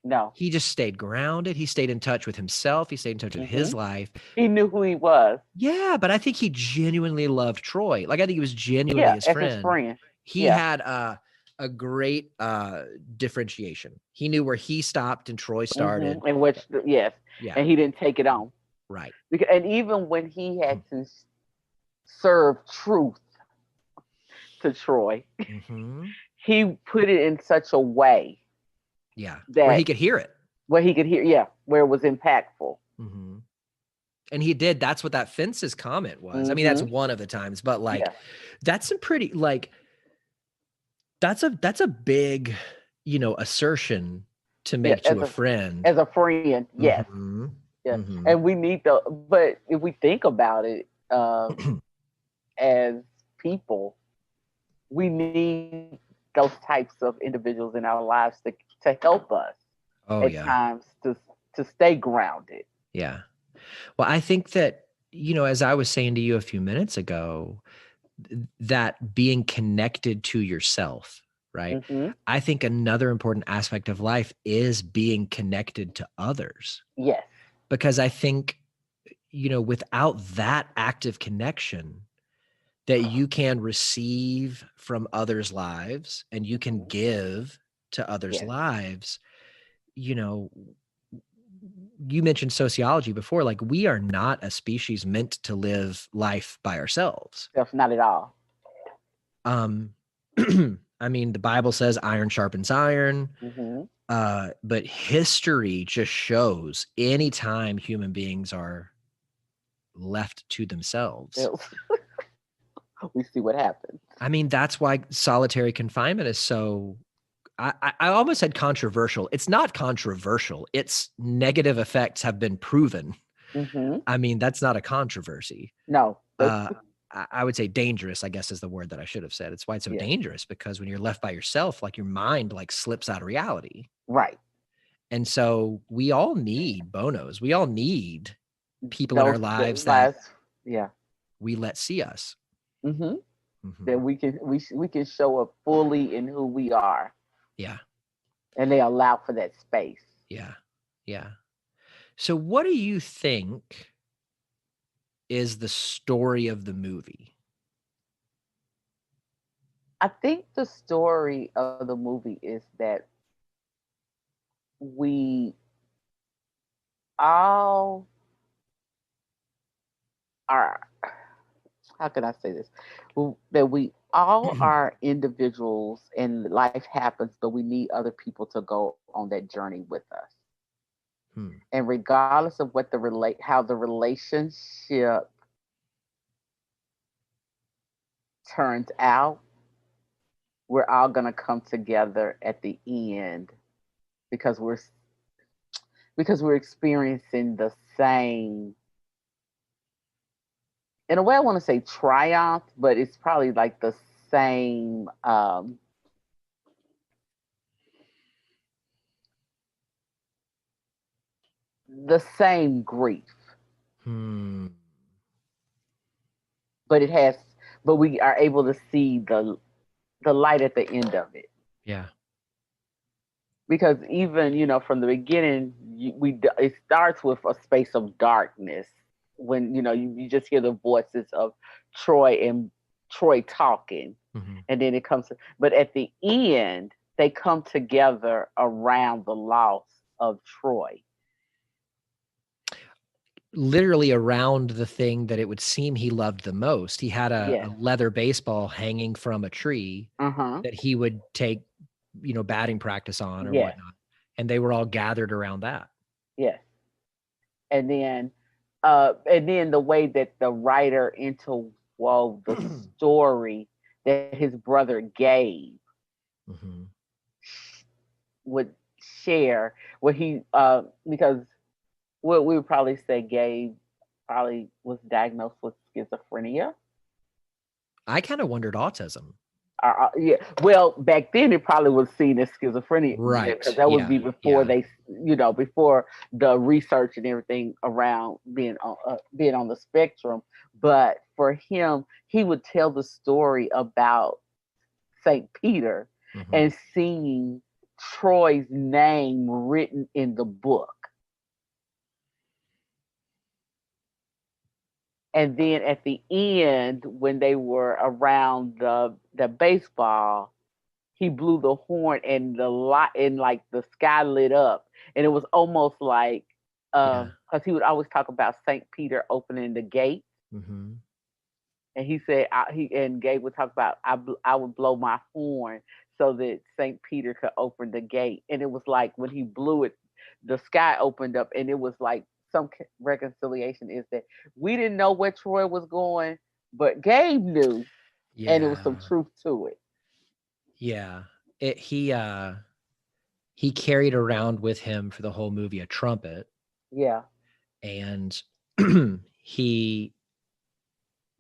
No. He just stayed grounded. He stayed in touch with himself. He stayed in touch with his life. He knew who he was. Yeah, but I think he genuinely loved Troy. I think he was genuinely his friend. His friend. He had a great differentiation. He knew where he stopped and Troy started. And which, and he didn't take it on. Right. And even when he had to serve truth to Troy, he put it in such a way. Yeah, where he could hear it. Where he could hear, where it was impactful. And he did. That's what that FENCES comment was. I mean, that's one of the times, but that's a pretty that's a big, assertion to make to a friend. As a friend, yes. Yeah. And we need but if we think about it, as people, we need those types of individuals in our lives to help us at times to stay grounded. Yeah. Well, I think that, as I was saying to you a few minutes ago, that being connected to yourself, right? I think another important aspect of life is being connected to others. Yes. Because I think, without that active connection that you can receive from others' lives and you can give to others' lives, you mentioned sociology before, we are not a species meant to live life by ourselves. That's not at all. I mean, the Bible says iron sharpens iron, but history just shows anytime human beings are left to themselves. We see what happens. I mean, that's why solitary confinement is so, I almost said controversial. It's not controversial. Its negative effects have been proven. I mean, that's not a controversy. No. I would say dangerous, I guess is the word that I should have said. It's why it's so dangerous, because when you're left by yourself, your mind slips out of reality. Right. And so we all need Bonos. We all need people in our lives that we let see us. That we can show up fully in who we are. Yeah. And they allow for that space. Yeah. Yeah. So what do you think is the story of the movie? I think the story of the movie is that we all are, how can I say this? That we all are individuals and life happens, but we need other people to go on that journey with us. And regardless of what how the relationship turns out, we're all going to come together at the end because we're experiencing the same, in a way I want to say triumph, but it's probably the same grief. But we are able to see the light at the end of it. Yeah. Because even, from the beginning, it starts with a space of darkness when, you just hear the voices of Troy talking. And then it comes but at the end, they come together around the loss of Troy. Literally around the thing that it would seem he loved the most. He had a leather baseball hanging from a tree that he would take, batting practice on or whatnot. And they were all gathered around that. Yes. And then And then the way that the writer interwove the story that his brother Gabe would share, what he because what we would probably say Gabe probably was diagnosed with schizophrenia. I kind of wondered autism. Yeah, well, back then it probably was seen as schizophrenia, right? Because that would be before they, before the research and everything around being on the spectrum. But for him, he would tell the story about Saint Peter and seeing Troy's name written in the book. And then at the end, when they were around the baseball, he blew the horn and the light and like the sky lit up, and it was almost like because he would always talk about Saint Peter opening the gate, and he said and Gabe would talk about I would blow my horn so that Saint Peter could open the gate, and it was like when he blew it, the sky opened up, and it was like some reconciliation is that we didn't know where Troy was going, but Gabe knew, and it was some truth to it. Yeah, he carried around with him for the whole movie a trumpet. Yeah, and he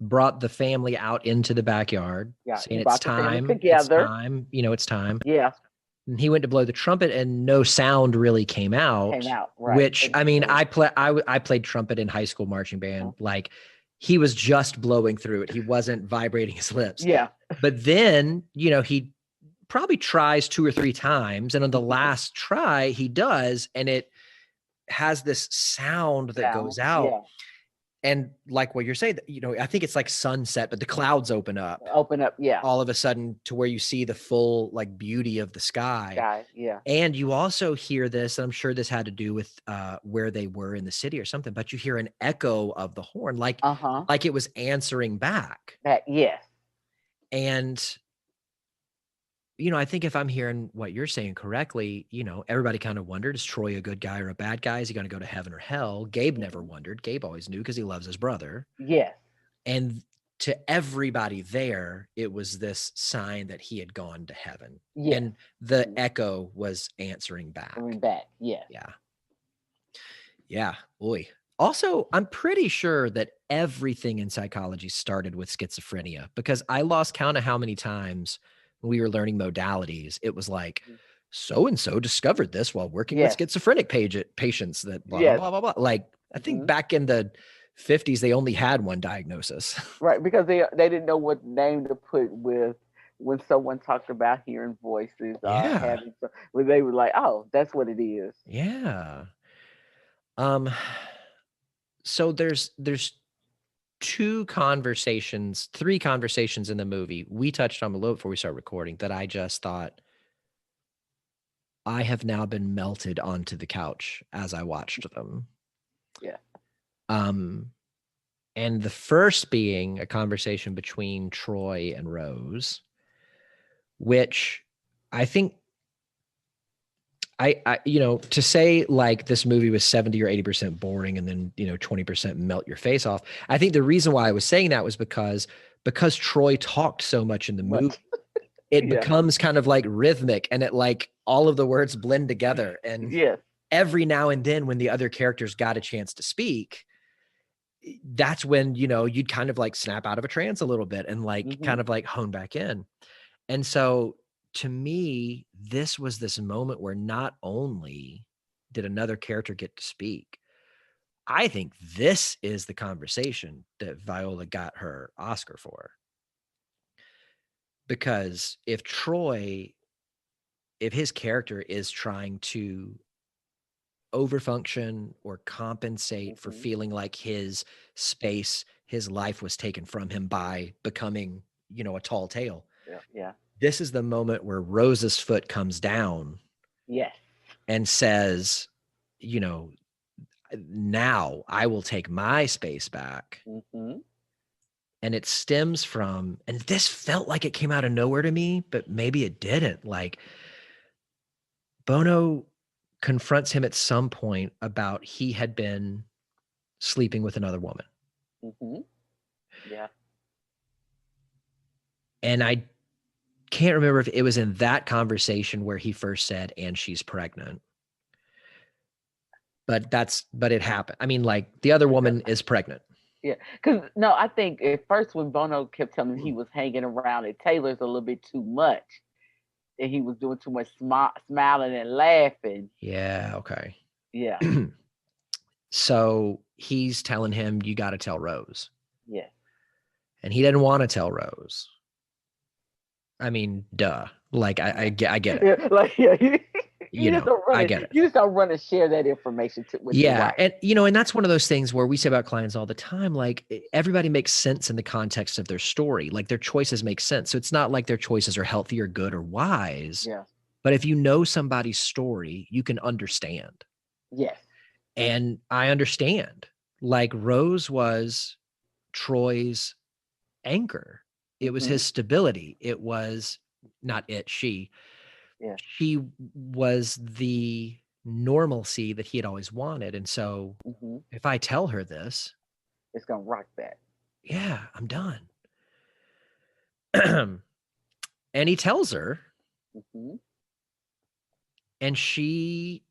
brought the family out into the backyard, saying it's time, it's time, it's time. Yeah. And he went to blow the trumpet, and no sound really came out. Right. Which I mean, I played trumpet in high school marching band. Like he was just blowing through it. He wasn't vibrating his lips. Yeah. But then, he probably tries 2 or 3 times, and on the last try, he does, and it has this sound that goes out. Yeah. And like what you're saying, I think it's like sunset, but the clouds open up, yeah, all of a sudden, to where you see the full like beauty of the sky. Yeah. And you also hear this, and I'm sure this had to do with where they were in the city or something, but you hear an echo of the horn, like it was answering back. Yes. And I think if I'm hearing what you're saying correctly, everybody kind of wondered, is Troy a good guy or a bad guy? Is he going to go to heaven or hell? Gabe never wondered. Gabe always knew because he loves his brother. Yes. And to everybody there, it was this sign that he had gone to heaven. Yes. And the echo was answering back. Yes. Yeah. Yeah. Boy. Also, I'm pretty sure that everything in psychology started with schizophrenia, because I lost count of how many times when we were learning modalities, it was like, so-and-so discovered this while working with schizophrenic patients that blah, blah, blah, blah, blah. Like, I think back in the 50s, they only had one diagnosis. Right, because they didn't know what name to put with when someone talked about hearing voices. When they were like, oh, that's what it is. Yeah. So there's 3 conversations in the movie we touched on a little before we started recording that I just thought, I have now been melted onto the couch as I watched them. Yeah. And the first being a conversation between Troy and Rose, which I think I to say like this movie was 70 or 80% boring and then, 20% melt your face off. I think the reason why I was saying that was because Troy talked so much in the movie, it becomes kind of like rhythmic, and it like all of the words blend together. And every now and then when the other characters got a chance to speak, that's when, you'd kind of like snap out of a trance a little bit and like kind of like hone back in. And so to me, this was this moment where not only did another character get to speak, I think this is the conversation that Viola got her Oscar for. Because if his character is trying to overfunction or compensate for feeling like his space, his life was taken from him by becoming, a tall tale. Yeah. This is the moment where Rose's foot comes down. Yes. And says, now I will take my space back. And it stems from, and this felt like it came out of nowhere to me, but maybe it didn't. Like, Bono confronts him at some point about he had been sleeping with another woman. Mm-hmm. Yeah. And I can't remember if it was in that conversation where he first said, and she's pregnant. But it happened. I mean, like, the other woman is pregnant. Yeah. Because, no, I think at first when Bono kept telling me he was hanging around at Taylor's a little bit too much, and he was doing too much smiling and laughing. Yeah, okay. Yeah. So he's telling him, you got to tell Rose. Yeah. And he didn't want to tell Rose. I mean, duh. Like, I get it. Yeah, like, yeah. I get it. You just don't run and share that information with your wife. And and that's one of those things where we say about clients all the time, like, everybody makes sense in the context of their story. Like, their choices make sense. So it's not like their choices are healthy or good or wise. Yeah. But if you know somebody's story, you can understand. Yes. And I understand. Like, Rose was Troy's anchor. It was his stability. It was not it, she. Yeah. She was the normalcy that he had always wanted. And so if I tell her this, it's going to rock that. Yeah, I'm done. And he tells her, and she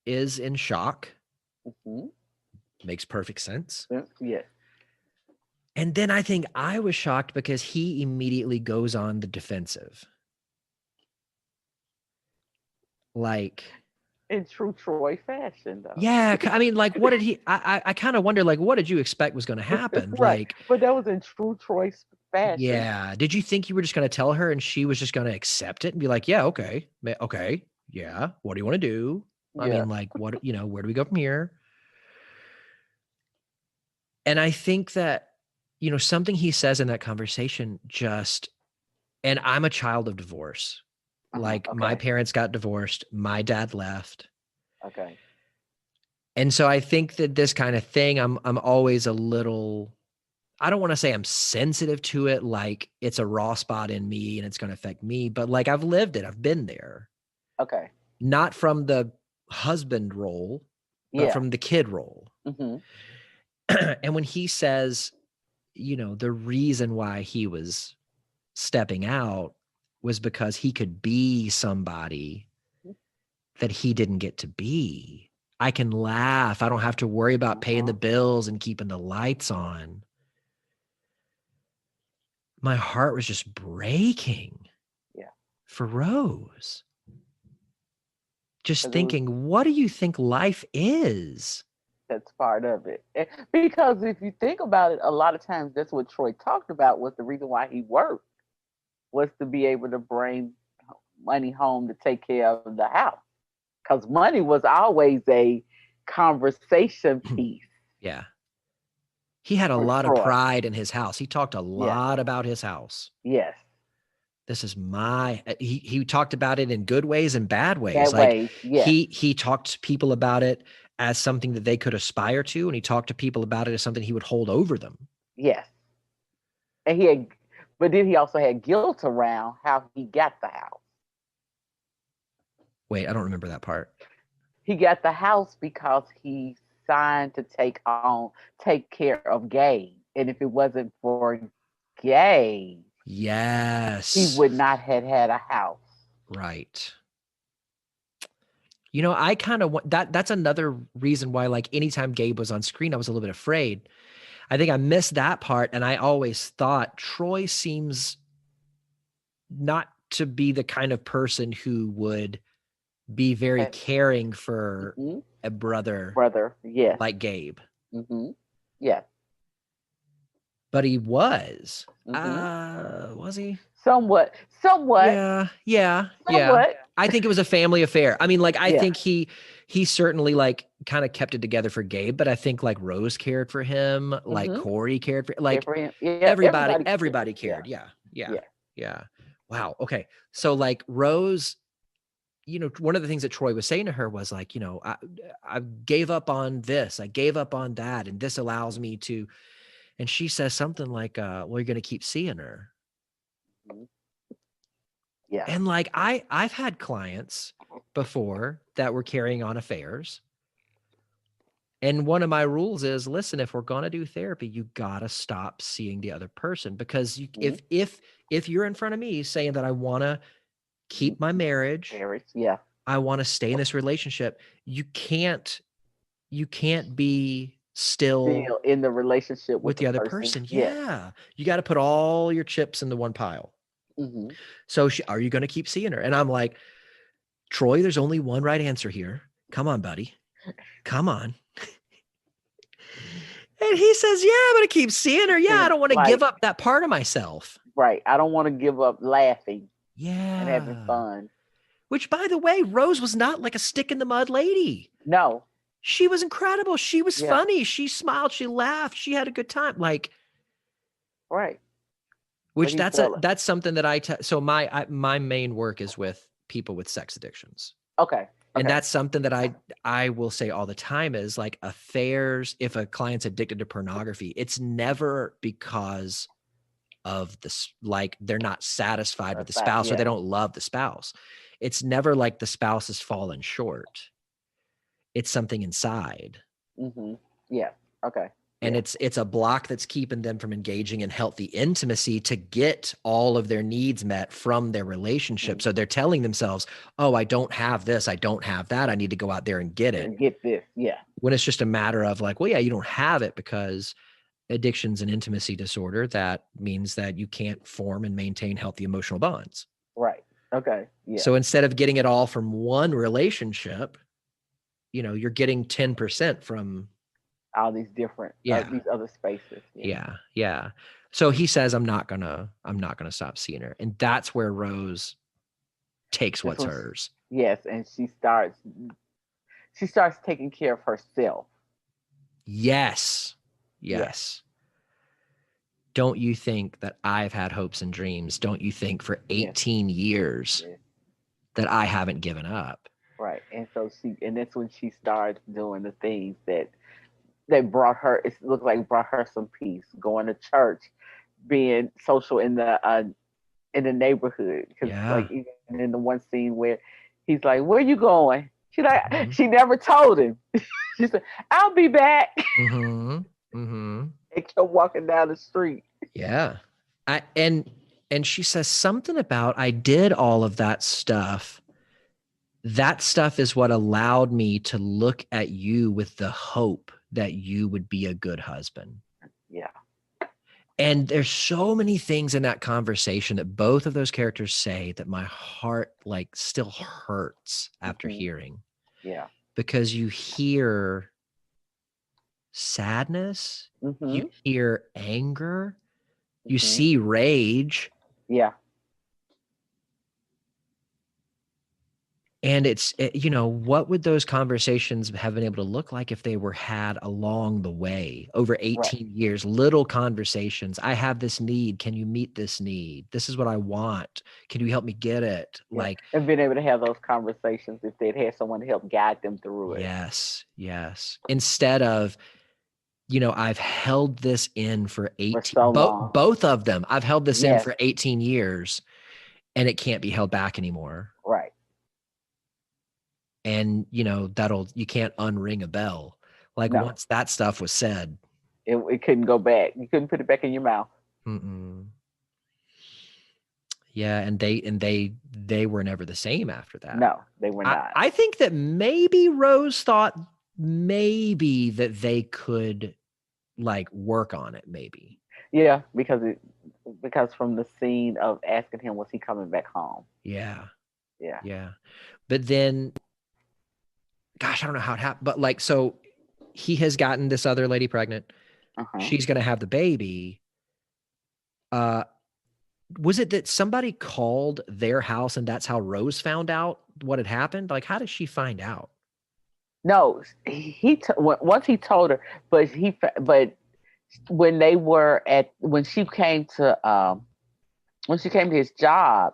is in shock. Makes perfect sense. Yeah. And then I think I was shocked because he immediately goes on the defensive. Like, in true Troy fashion, though. Yeah, I mean, like, what did he? I kind of wonder, like, what did you expect was going to happen? Right. Like, but that was in true Troy fashion. Yeah. Did you think you were just going to tell her and she was just going to accept it and be like, yeah, okay, yeah. What do you want to do? I mean, like, what, where do we go from here? And I think that, something he says in that conversation and I'm a child of divorce. Like, my parents got divorced. My dad left. Okay. And so I think that this kind of thing, I'm always a little, I don't want to say I'm sensitive to it, like it's a raw spot in me and it's going to affect me, but like, I've lived it. I've been there. Okay. Not from the husband role, but from the kid role. And when he says, the reason why he was stepping out was because he could be somebody that he didn't get to be. I can laugh. I don't have to worry about paying the bills and keeping the lights on. My heart was just breaking. Yeah. For Rose. Just thinking, what do you think life is? That's part of it. Because if you think about it, a lot of times that's what Troy talked about was the reason why he worked, was to be able to bring money home to take care of the house. Because money was always a conversation piece. Yeah. He had a lot of pride in his house. He talked a lot about his house. Yes. This is he talked about it in good ways and bad ways. He talked to people about it as something that they could aspire to, and he talked to people about it as something he would hold over them. Yes. And but then he also had guilt around how he got the house. Wait, I don't remember that part. He got the house because he signed to take care of Gabe. And if it wasn't for Gabe, yes, he would not have had a house. Right. I kind of want that's another reason why, like, anytime Gabe was on screen, I was a little bit afraid. I think I missed that part. And I always thought Troy seems not to be the kind of person who would be very caring for a brother, yes, like Gabe. Yeah. But he was. Was he? Somewhat. Yeah. I think it was a family affair. I mean, like, I think he certainly, like, kind of kept it together for Gabe, but I think, like, Rose cared for him, like Corey cared for, like, everybody cared. Yeah. Wow. Okay. So, like, Rose, one of the things that Troy was saying to her was like, I gave up on this, I gave up on that, and this allows me to, and she says something like, well, you're going to keep seeing her. Yeah. And like, I've had clients before that were carrying on affairs. And one of my rules is, listen, if we're going to do therapy, you got to stop seeing the other person, because if you're in front of me saying that I want to keep my marriage, yeah, I want to stay in this relationship, you can't be still in the relationship with the other person. Yeah. Yeah. You got to put all your chips into one pile. Mm-hmm. So are you going to keep seeing her? And I'm like, Troy, there's only one right answer here. Come on, buddy. Come on. And he says, yeah, I'm going to keep seeing her. Yeah, I don't want to give up that part of myself. Right. I don't want to give up laughing. Yeah. And having fun. Which, by the way, Rose was not like a stick in the mud lady. No. She was incredible. She was funny. She smiled. She laughed. She had a good time. Like, right. Which that's something that so my main work is with people with sex addictions. Okay. And that's something that I will say all the time is, like, affairs, if a client's addicted to pornography, it's never because of this, like, they're not satisfied with the spouse or they don't love the spouse. It's never like the spouse has fallen short. It's something inside. Mm-hmm. Yeah. Okay. And it's a block that's keeping them from engaging in healthy intimacy to get all of their needs met from their relationship. Mm-hmm. So they're telling themselves, oh, I don't have this, I don't have that, I need to go out there and get it. And get this, yeah. When it's just a matter of, like, well, yeah, you don't have it because addiction's an intimacy disorder. That means that you can't form and maintain healthy emotional bonds. Right. Okay. Yeah. So instead of getting it all from one relationship, you're getting 10% from all these different, these other spaces. Yeah. So he says, I'm not gonna stop seeing her. And that's where Rose takes what's hers. Yes. And she starts taking care of herself. Yes. Don't you think that I've had hopes and dreams? Don't you think for 18 years that I haven't given up? Right. And so that's when she starts doing the things that brought her, it looked like brought her some peace, going to church, being social in the neighborhood. Because like, even in the one scene where he's like, where you going? She she never told him. She said, I'll be back. Mm-hmm. Mm-hmm. And kept walking down the street. Yeah. And she says something about, I did all of that stuff. That stuff is what allowed me to look at you with the hope that you would be a good husband. Yeah. And there's so many things in that conversation that both of those characters say that my heart, like, still hurts after hearing. Yeah. Because you hear sadness, you hear anger, you see rage. Yeah. And it's, what would those conversations have been able to look like if they were had along the way over 18 years, little conversations. I have this need. Can you meet this need? This is what I want. Can you help me get it? Yeah. Like, and being able to have those conversations if they'd had someone to help guide them through it. Yes. Instead of, I've held this in for 18, so long. Both of them, I've held this in for 18 years and it can't be held back anymore. Right. And, you can't unring a bell. Like, once that stuff was said, it couldn't go back. You couldn't put it back in your mouth. Mm-mm. Yeah. And they were never the same after that. No, they were not. I think that maybe Rose thought that they could, like, work on it. Maybe. Yeah. Because from the scene of asking him, was he coming back home? Yeah. Yeah. Yeah. But then, gosh, I don't know how it happened, but, like, so he has gotten this other lady pregnant. She's going to have the baby. Was it that somebody called their house and that's how Rose found out what had happened? Like, how did she find out? No, once he told her, but when she came to his job,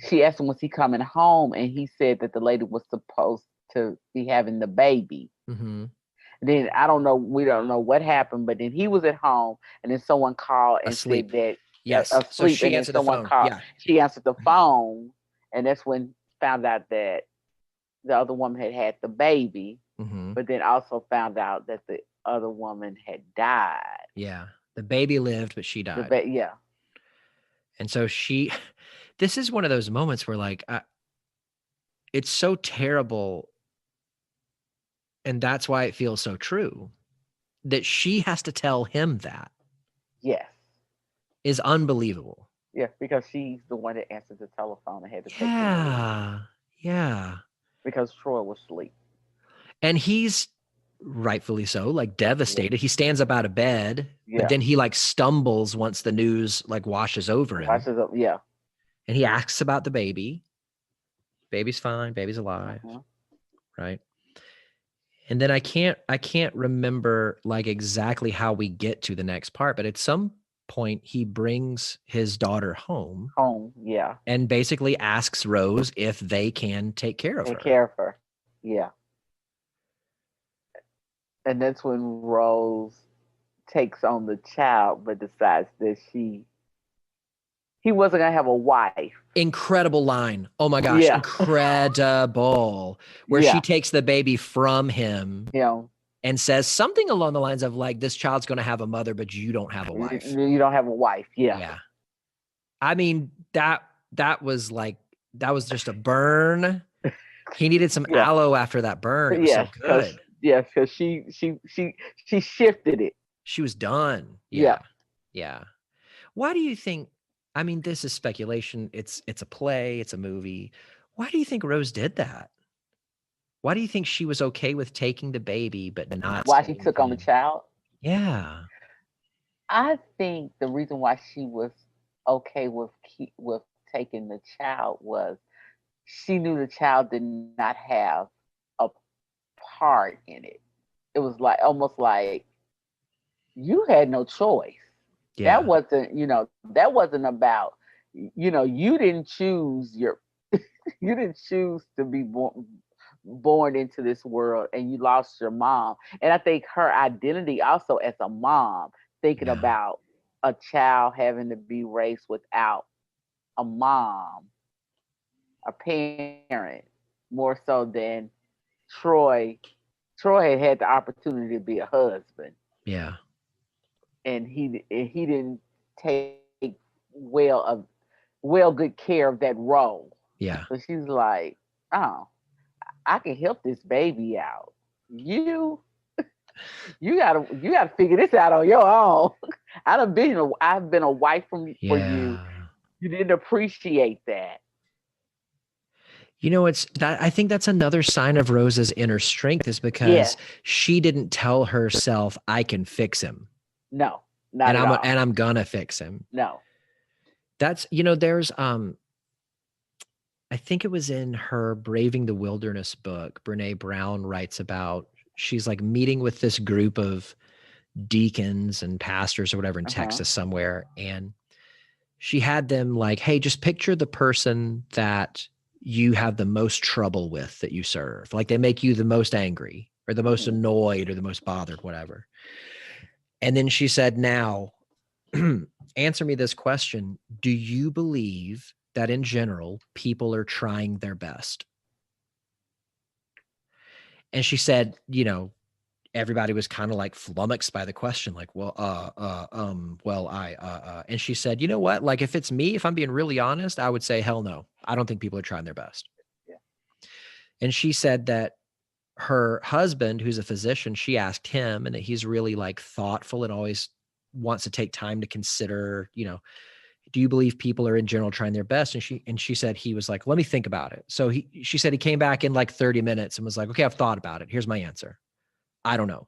she asked him, was he coming home? And he said that the lady was supposed to be having the baby. Mm-hmm. Then we don't know what happened, but then he was at home and then someone called and said that asleep. So she answered the phone. Yeah. She answered the phone, and that's when found out that the other woman had the baby. Mm-hmm. but then also found out that the other woman had died. Yeah. The baby lived, but she died. Yeah. And so this is one of those moments where like, it's so terrible. And that's why it feels so true that she has to tell him that. Yes. Is unbelievable. Yeah, because she's the one that answered the telephone and had to take the Yeah. Yeah. because Troy was asleep. And he's rightfully so, like devastated. He stands up out of bed, but then he like stumbles once the news like washes over him. Yeah. And he asks about the baby. Baby's fine, baby's alive. Right? And then I can't remember like exactly how we get to the next part, but at some point he brings his daughter home. Yeah. And basically asks Rose if they can take care of her. Yeah. And that's when Rose takes on the child, but decides that he wasn't gonna have a wife. Incredible line. Oh my gosh, incredible. Where she takes the baby from him and says something along the lines of like, this child's gonna have a mother, but you don't have a wife. You don't have a wife. Yeah. Yeah. I mean, that was just a burn. He needed some aloe after that burn. It was so good. Yes, because she shifted it. She was done. Yeah. Why do you think, I mean, this is speculation. It's a play, it's a movie. Why do you think Rose did that? Why do you think she was okay with taking the baby, but not? Why she took on the child? Yeah. I think the reason why she was okay with taking the child was she knew the child did not have a part in it. It was like almost like you had no choice. Yeah. That wasn't about, you didn't choose you didn't choose to be born into this world, and you lost your mom. And I think her identity also as a mom, thinking about a child having to be raised without a mom, a parent, more so than Troy. Troy had the opportunity to be a husband. Yeah. And he didn't take good care of that role. Yeah. So she's like, oh, I can help this baby out. You gotta figure this out on your own. I've been a wife for you. You didn't appreciate that. You know, I think that's another sign of Rose's inner strength, is because she didn't tell herself, I can fix him. No, not at all. And I'm gonna fix him. No. That's, there's I think it was in her Braving the Wilderness book, Brene Brown writes about, she's like meeting with this group of deacons and pastors or whatever in Texas somewhere. And she had them like, hey, just picture the person that you have the most trouble with that you serve. Like they make you the most angry or the most annoyed or the most bothered, whatever. And then she said, now answer me this question. Do you believe that in general, people are trying their best? And she said, everybody was kind of like flummoxed by the question, like, and she said, you know what? Like, if it's me, if I'm being really honest, I would say, hell no. I don't think people are trying their best. Yeah. And she said that her husband, who's a physician, she asked him, and that he's really like thoughtful and always wants to take time to consider, do you believe people are in general trying their best? And she said, he was like, let me think about it. So she said he came back in like 30 minutes and was like, okay, I've thought about it. Here's my answer. I don't know.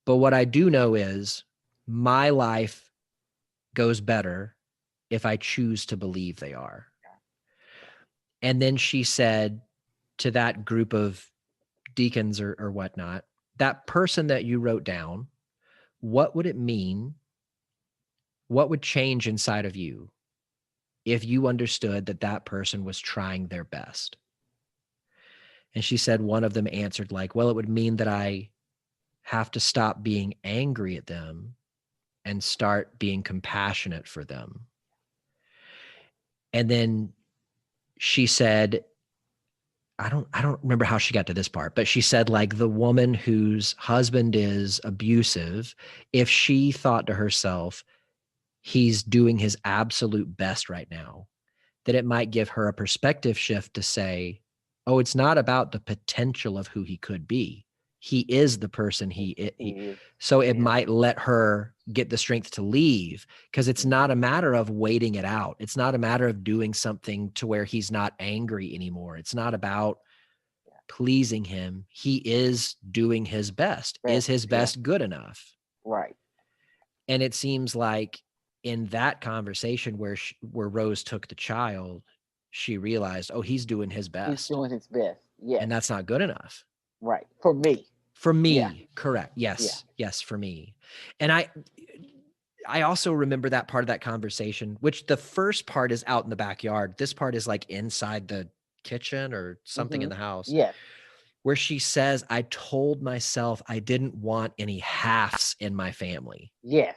But what I do know is my life goes better if I choose to believe they are. And then she said to that group of deacons or whatnot, that person that you wrote down, what would it mean? What would change inside of you if you understood that that person was trying their best? And she said one of them answered like, well, it would mean that I have to stop being angry at them and start being compassionate for them. And then she said, I don't remember how she got to this part, but she said like the woman whose husband is abusive, if she thought to herself, he's doing his absolute best right now, that it might give her a perspective shift to say, oh, it's not about the potential of who he could be. He is the person so it might let her get the strength to leave, because it's not a matter of waiting it out. It's not a matter of doing something to where he's not angry anymore. It's not about pleasing him. He is doing his best. Is his best good enough? Right. And it seems like in that conversation where Rose took the child, she realized, oh, he's doing his best. He's doing his best. Yeah. And that's not good enough. Right. For me. For me, correct. Yes. Yeah. Yes, for me. And I also remember that part of that conversation, which the first part is out in the backyard. This part is like inside the kitchen or something in the house. Yeah. Where she says, I told myself I didn't want any halves in my family. Yes.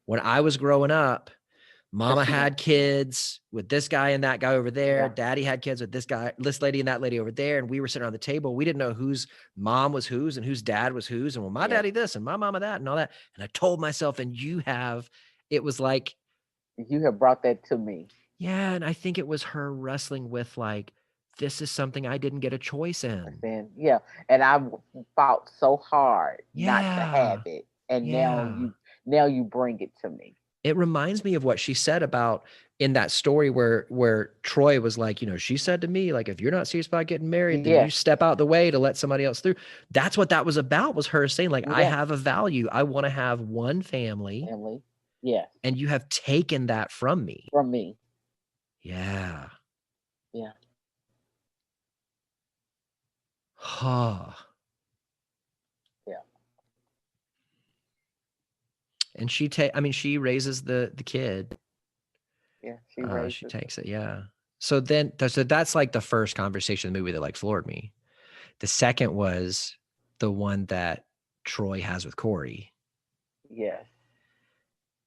When I was growing up, Mama had kids with this guy and that guy over there. Yeah. Daddy had kids with this guy, this lady and that lady over there. And we were sitting around the table. We didn't know whose mom was whose and whose dad was whose. And well, my daddy this and my mama that and all that. And I told myself, and it was like. You have brought that to me. Yeah. And I think it was her wrestling with like, this is something I didn't get a choice in. Yeah. And I fought so hard not to have it. And now you bring it to me. It reminds me of what she said about in that story where Troy was like, she said to me, like, if you're not serious about getting married, then you step out the way to let somebody else through. That's what that was about, was her saying, like, I have a value. I want to have one family. Yeah. And you have taken that from me. Yeah. Yeah. Huh. Yeah. And she raises the kid. Yeah, she takes it. Yeah. So that's like the first conversation in the movie that like floored me. The second was the one that Troy has with Corey. Yes.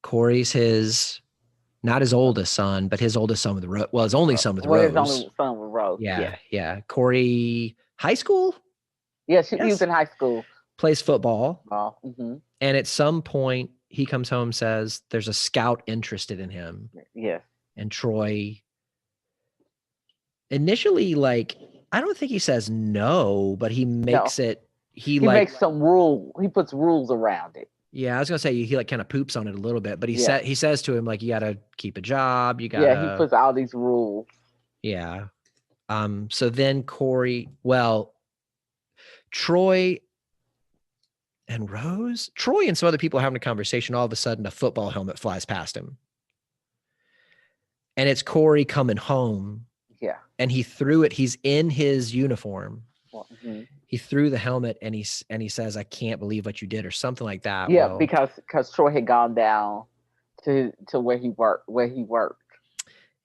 Corey's not his oldest son, but his oldest son with Rose. Well, his only son with Rose. His only son with Rose. Yeah. Corey, high school? Yeah, he was in high school. Plays football. Mm-hmm. And at some point, he comes home and says there's a scout interested in him. Yes. And Troy initially, like, I don't think he says no, but he makes it. He makes some rule. He puts rules around it. Yeah, I was gonna say he like kind of poops on it a little bit, but he says to him, like, you got to keep a job. You got he puts all these rules. Yeah. So then Troy and Rose, Troy and some other people are having a conversation. All of a sudden, a football helmet flies past him. And it's Corey coming home. Yeah. And he threw it. He's in his uniform. Mm-hmm. He threw the helmet and he says, I can't believe what you did, or something like that. Yeah, because Troy had gone down to where he worked.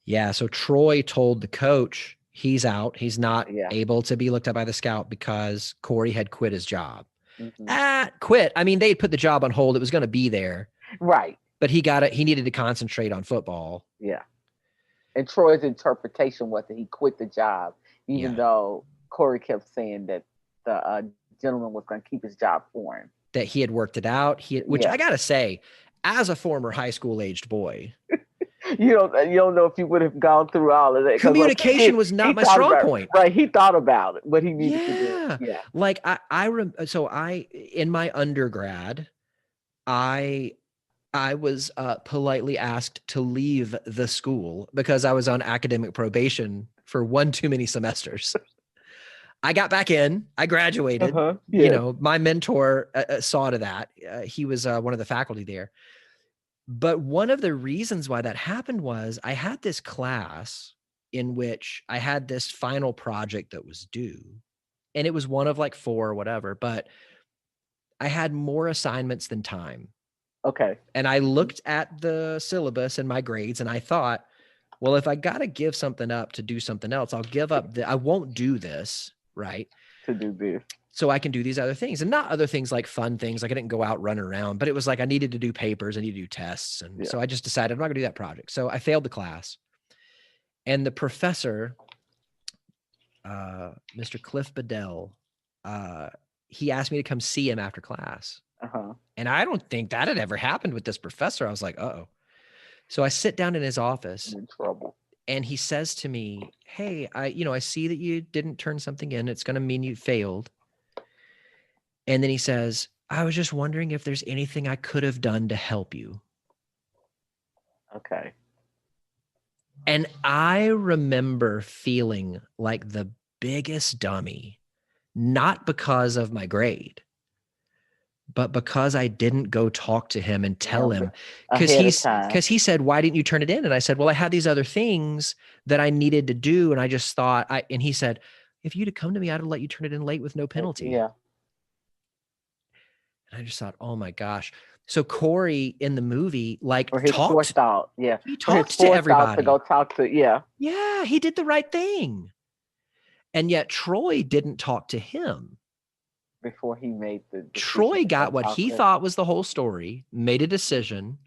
Yeah. So Troy told the coach he's out. He's not able to be looked at by the scout because Corey had quit his job. Mm-hmm. Quit. I mean, they had put the job on hold. It was going to be there. Right. But he needed to concentrate on football. Yeah. And Troy's interpretation was that he quit the job, even though Corey kept saying that the gentleman was going to keep his job for him. That he had worked it out. Which I got to say, as a former high school aged boy, you don't know if you would have gone through all of that. Communication was not my strong point. Right. He thought about it, what he needed to do. Yeah. Like in my undergrad, I was politely asked to leave the school because I was on academic probation for one too many semesters. I got back in. I graduated. My mentor saw to that. He was one of the faculty there. But one of the reasons why that happened was I had this class in which I had this final project that was due. And it was one of like 4 or whatever, but I had more assignments than time. Okay. And I looked at the syllabus and my grades and I thought, well, if I got to give something up to do something else, I'll give up. I won't do this, right? To do this. So I can do these other things, and not other things like fun things. Like I didn't go out running around, but it was like I needed to do papers, I needed to do tests. And so I just decided I'm not going to do that project. So I failed the class. And the professor Mr. Cliff Bedell, he asked me to come see him after class. And I don't think that had ever happened with this professor. I was like, uh-oh. So I sit down in his office. I'm in trouble. And he says to me, hey, I see that you didn't turn something in. It's going to mean you failed. And then he says, I was just wondering if there's anything I could have done to help you. Okay. And I remember feeling like the biggest dummy, not because of my grade, but because I didn't go talk to him and tell him, because he said, why didn't you turn it in? And I said, well, I had these other things that I needed to do. And I just thought and he said, if you'd have come to me, I'd have let you turn it in late with no penalty. Yeah. And I just thought, oh my gosh. So Corey in the movie, like, he talked to everybody. To go talk to, Yeah, he did the right thing. And yet Troy didn't talk to him. Before he made the decision. Troy got what he thought was the whole story, made a decision,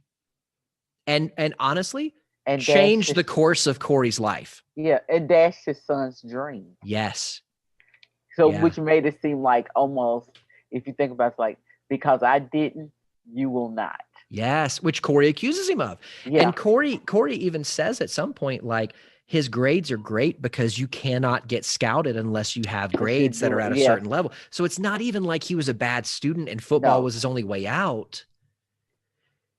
and honestly, changed the course of Corey's life. Yeah, and dashed his son's dream. Yes. So, which made it seem like almost, if you think about it, like, because I didn't, you will not. Yes, which Corey accuses him of. Yeah. And Corey even says at some point, like, his grades are great because you cannot get scouted unless you have grades that are at a certain level. So it's not even like he was a bad student and football was his only way out.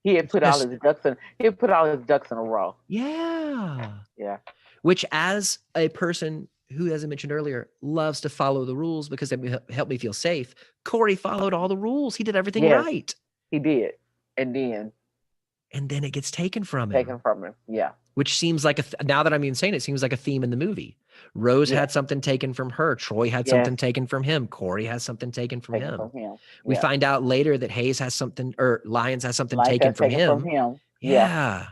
He had put all his ducks in a row. Yeah. Yeah. Which, as a person who, as I mentioned earlier, loves to follow the rules because they help me feel safe, Corey followed all the rules. He did everything right. He did. And then it gets taken from him. Yeah. Which seems like now that I'm even saying it, seems like a theme in the movie. Rose had something taken from her. Troy had something taken from him. Corey has something taken from him. We find out later that Hayes has something, or Lyons has something taken from him. Yeah.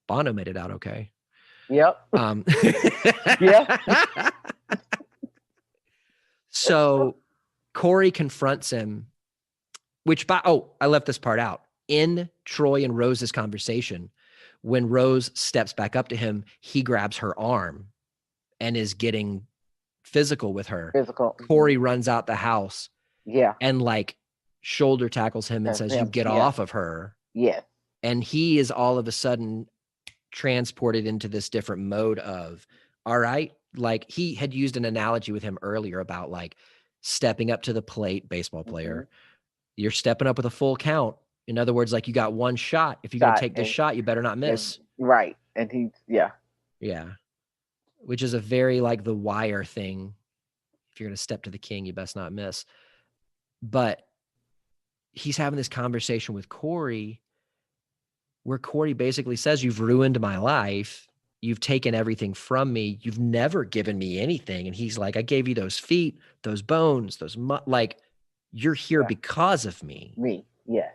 Bono made it out okay. Yep. Yeah. So Corey confronts him, which I left this part out. In Troy and Rose's conversation, when Rose steps back up to him, he grabs her arm and is getting physical with her. Corey runs out the house. Yeah. And like shoulder tackles him and says, you get off of her. Yes. And he is all of a sudden transported into this different mode of, all right, like he had used an analogy with him earlier about like stepping up to the plate, baseball player. You're stepping up with a full count. In other words, like you got one shot. If you're going to take this shot, you better not miss. Right. And Yeah. Which is a very like The Wire thing. If you're going to step to the king, you best not miss. But he's having this conversation with Corey where Corey basically says, you've ruined my life. You've taken everything from me. You've never given me anything. And he's like, I gave you those feet, those bones, like you're here because of me. Yes.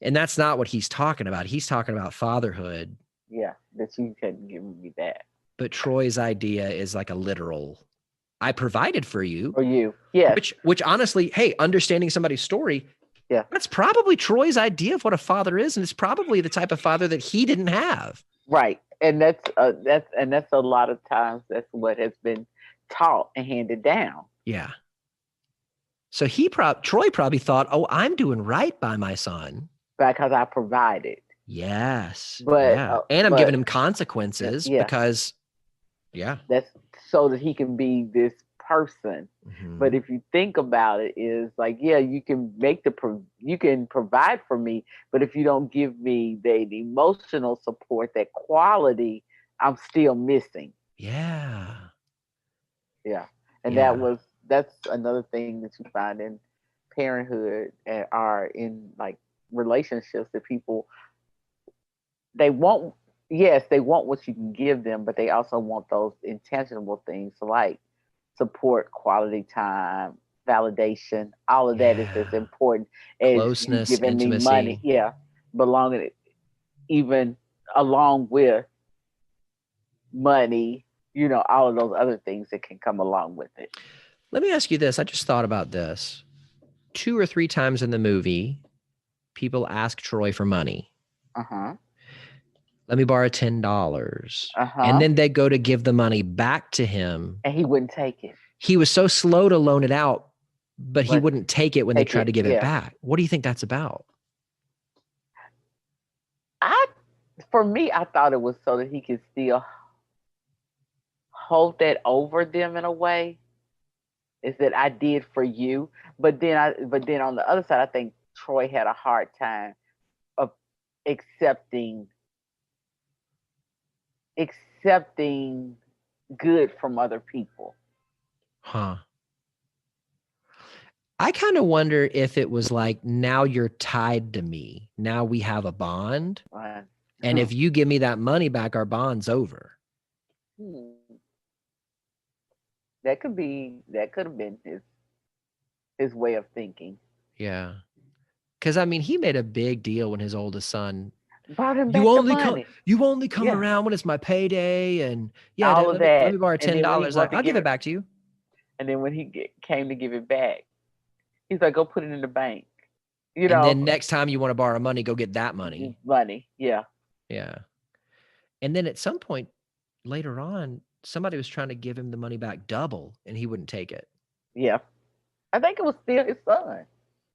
And that's not what he's talking about. He's talking about fatherhood. Yeah, that you couldn't give me that. But Troy's idea is like a literal, I provided for you. For you, yeah. Which honestly, hey, understanding somebody's story, that's probably Troy's idea of what a father is, and it's probably the type of father that he didn't have. Right, and that's a lot of times that's what has been taught and handed down. Yeah. So Troy probably thought, oh, I'm doing right by my son. Because I provided. Yes. But and I'm giving him consequences because that's so that he can be this person. But if you think about it, is like, you can you can provide for me, but if you don't give me the emotional support, that quality, I'm still missing. Yeah. Yeah. And that's another thing that you find in parenthood are in like relationships that people, they want what you can give them, but they also want those intangible things like support, quality time, validation. All of that is as important as closeness, giving intimacy. me money. Yeah, belonging, even along with money. All of those other things that can come along with it. Let me ask you this. I just thought about this. 2 or 3 times in the movie, people ask Troy for money. let me borrow $10. And Uh-huh. then they go to give the money back to him. And he wouldn't take it. He was so slow to loan it out, but he But wouldn't take it when they take tried it, to give it yeah. back. What do you think that's about? For me, I thought it was so that he could still hold that over them in a way. Is that I did for you, but then on the other side, I think Troy had a hard time of accepting good from other people. Huh. I kind of wonder if it was like, now you're tied to me. Now we have a bond. And if you give me that money back, our bond's over. That could have been his way of thinking. Yeah. Because, I mean, he made a big deal when his oldest son brought him back the money. You only come around when it's my payday, and all of that. Let me borrow $10. Like, I'll give it back to you. And then when he came to give it back, he's like, "Go put it in the bank." And then next time you want to borrow money, go get that money. Yeah. Yeah. And then at some point later on, somebody was trying to give him the money back double, and he wouldn't take it. Yeah. I think it was still his son.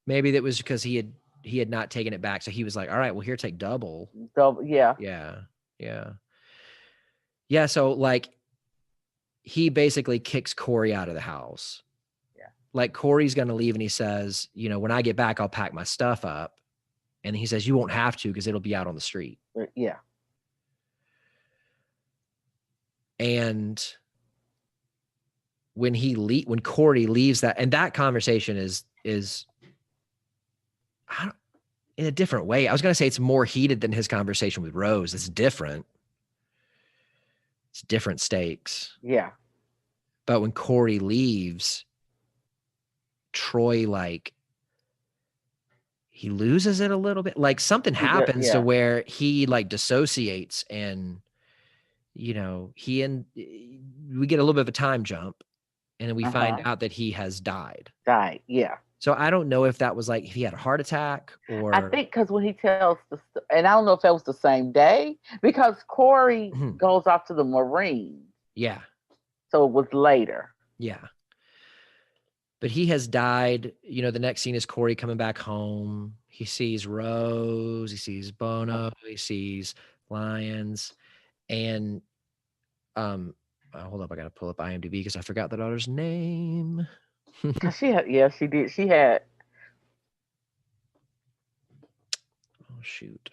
Maybe that was because he had not taken it back. So he was like, all right, well, here, take double. Yeah. Yeah. So like, he basically kicks Corey out of the house. Yeah. Like, Corey's going to leave, and he says, when I get back, I'll pack my stuff up. And he says, you won't have to, because it'll be out on the street. Yeah. And when Corey leaves that, and that conversation is in a different way. I was going to say it's more heated than his conversation with Rose. It's different. It's different stakes. Yeah. But when Corey leaves, Troy, like, he loses it a little bit. Like, something happens to where he like dissociates, and we get a little bit of a time jump, and then we find out that he has died. Yeah. So I don't know if that was like, if he had a heart attack, or I think because when he tells and I don't know if that was the same day, because Corey goes off to the Marines. Yeah. So it was later. Yeah. But he has died. The next scene is Corey coming back home. He sees Rose. He sees Bono. He sees Lyons. And hold up, I got to pull up IMDb because I forgot the daughter's name. She did. She had. Oh, shoot.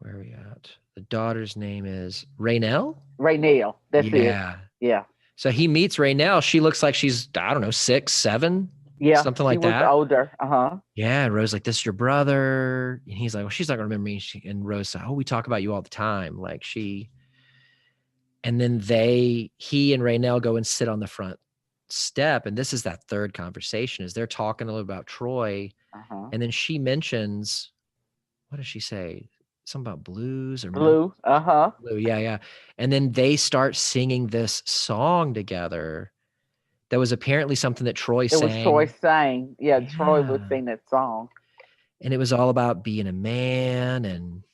Where are we at? The daughter's name is Raynell? Raynell. That's it. Yeah. So he meets Raynell. She looks like she's, I don't know, 6, 7? Yeah. Something like that. She was older. Uh-huh. Yeah. And Rose like, this is your brother. And he's like, well, she's not going to remember me. And Rose said, oh, we talk about you all the time. Like, and then he and Raynell go and sit on the front step. And this is that third conversation, is they're talking a little about Troy. Uh-huh. And then she mentions, what does she say? Something about blues or blue. Uh-huh. Blue. Yeah. And then they start singing this song together. That was apparently something that Troy sang. It was Troy sang. Yeah, Troy would sing that song. And it was all about being a man and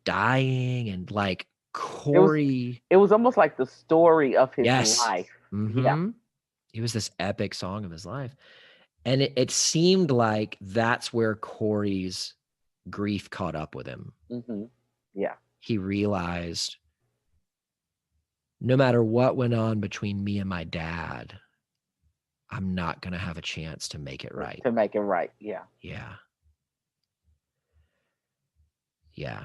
dying, and like Corey. It was almost like the story of his life. Mm-hmm. Yeah. It was this epic song of his life. And it seemed like that's where Corey's grief caught up with him. Mm-hmm. Yeah. He realized, no matter what went on between me and my dad, I'm not going to have a chance to make it right. Yeah. Yeah.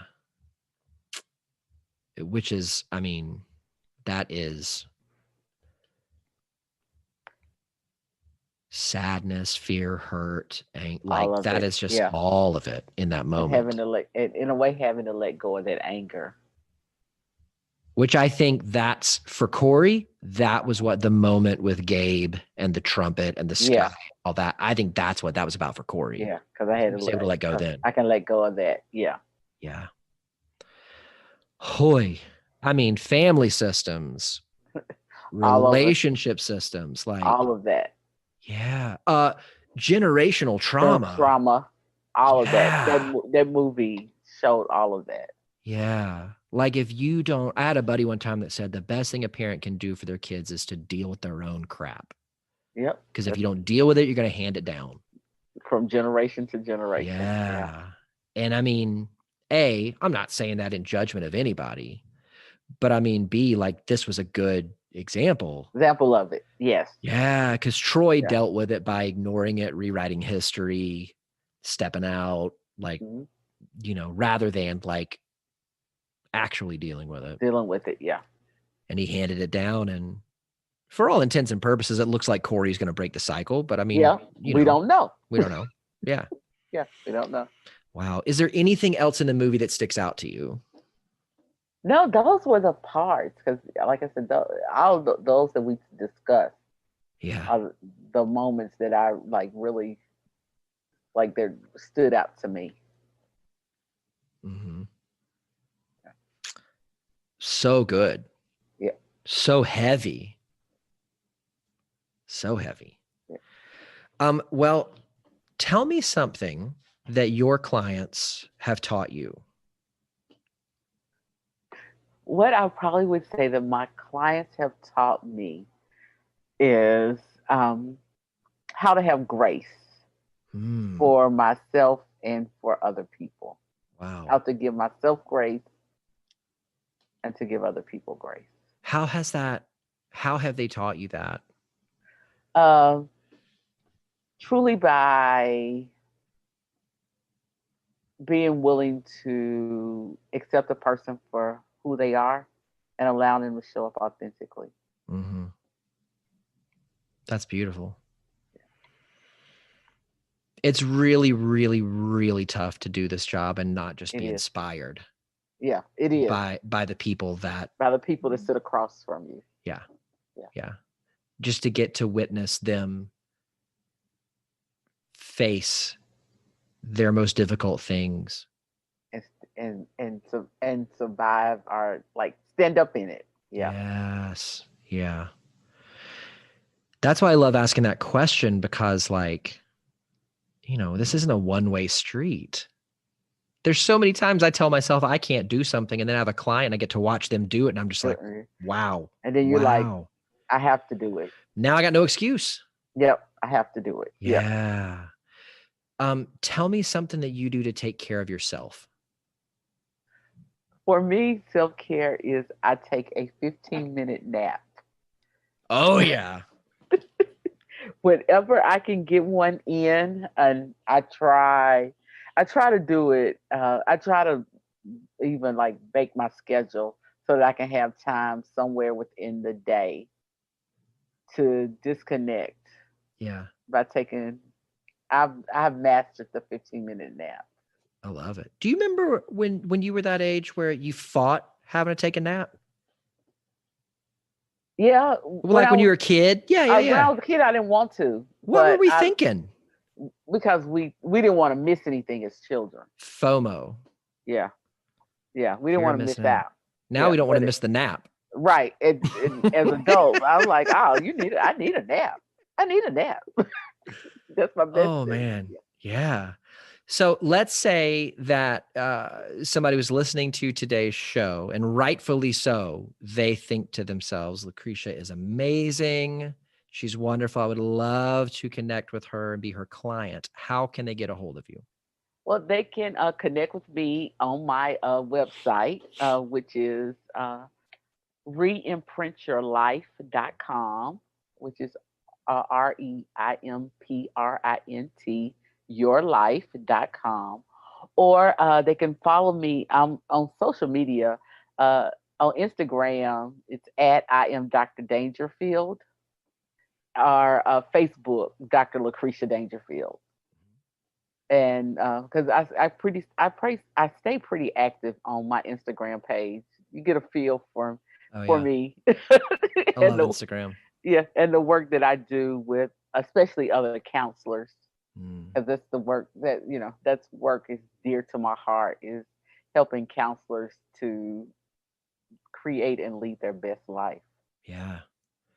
Which is, I mean, that is sadness, fear, hurt, and like that is just all of it in that moment. Having to let go of that anger. Which I think that's, for Corey, that was what the moment with Gabe and the trumpet and the sky, all that. I think that's what that was about for Corey. Yeah, because I had to let go then. I can let go of that. Yeah. Yeah. Hoy. I mean, family systems, relationship systems, like all of that. Yeah. Generational trauma. All of that. That movie showed all of that. Yeah. Like if you don't, I had a buddy one time that said the best thing a parent can do for their kids is to deal with their own crap. Yep. Because if you don't deal with it, you're going to hand it down. From generation to generation. Yeah. And I mean, A, I'm not saying that in judgment of anybody, but I mean, B, like this was a good example. Example of it. Yes. Yeah. Because Troy dealt with it by ignoring it, rewriting history, stepping out, like, you know, rather than like actually dealing with it. Dealing with it. Yeah. And he handed it down. And for all intents and purposes, it looks like Corey's going to break the cycle. But I mean, we don't know. We don't know. Yeah. Yeah. We don't know. Wow. Is there anything else in the movie that sticks out to you? No, those were the parts. Because like I said, all those that we discussed. Yeah. Are the moments that I like really like that stood out to me. Mm-hmm. So good. Yeah. So heavy. So heavy. Yeah. Well, tell me something that your clients have taught you. What I probably would say that my clients have taught me is how to have grace for myself and for other people. Wow. How to give myself grace and to give other people grace. How have they taught you that? Truly by being willing to accept a person for who they are and allowing them to show up authentically. Mm-hmm. That's beautiful. It's really, really, really tough to do this job and not just be inspired. Yeah, it is. By the people that sit across from you. Yeah. Yeah. Just to get to witness them face their most difficult things. And survive or like stand up in it. Yeah. Yes. Yeah. That's why I love asking that question because like, you know, this isn't a one-way street. There's so many times I tell myself I can't do something and then I have a client, I get to watch them do it and I'm just like, wow. And then you're like, I have to do it. Now I got no excuse. Yep. I have to do it. Yeah. Tell me something that you do to take care of yourself. For me, self-care is I take a 15-minute nap. Oh, yeah. Whenever I can get one in, and I try to do it. I try to even like make my schedule so that I can have time somewhere within the day to disconnect. Yeah. By taking, I've mastered the 15-minute nap. I love it. Do you remember when you were that age where you fought having to take a nap? Yeah. When you were a kid? Yeah. When I was a kid, I didn't want to. What were we thinking? Because we didn't want to miss anything as children. FOMO. Yeah. Yeah. We didn't want to miss out. Now we don't want to miss the nap. Right. As adults, I was like, oh, I need a nap. I need a nap. That's my best. Oh, man. Yeah. So let's say that somebody was listening to today's show, and rightfully so, they think to themselves, Lacrecia is amazing. She's wonderful. I would love to connect with her and be her client. How can they get a hold of you? Well, they can connect with me on my website, which is reimprintyourlife.com, which is REIMPRINT, yourlife.com. Or they can follow me on social media. On Instagram, it's at I am Dr. Dangerfield, or Facebook, Dr. Lacrecia Dangerfield. And because I stay pretty active on my Instagram page. You get a feel for me. I love Instagram. Yeah, and the work that I do with especially other counselors. Because that's the work that, that's work is dear to my heart, is helping counselors to create and lead their best life. Yeah.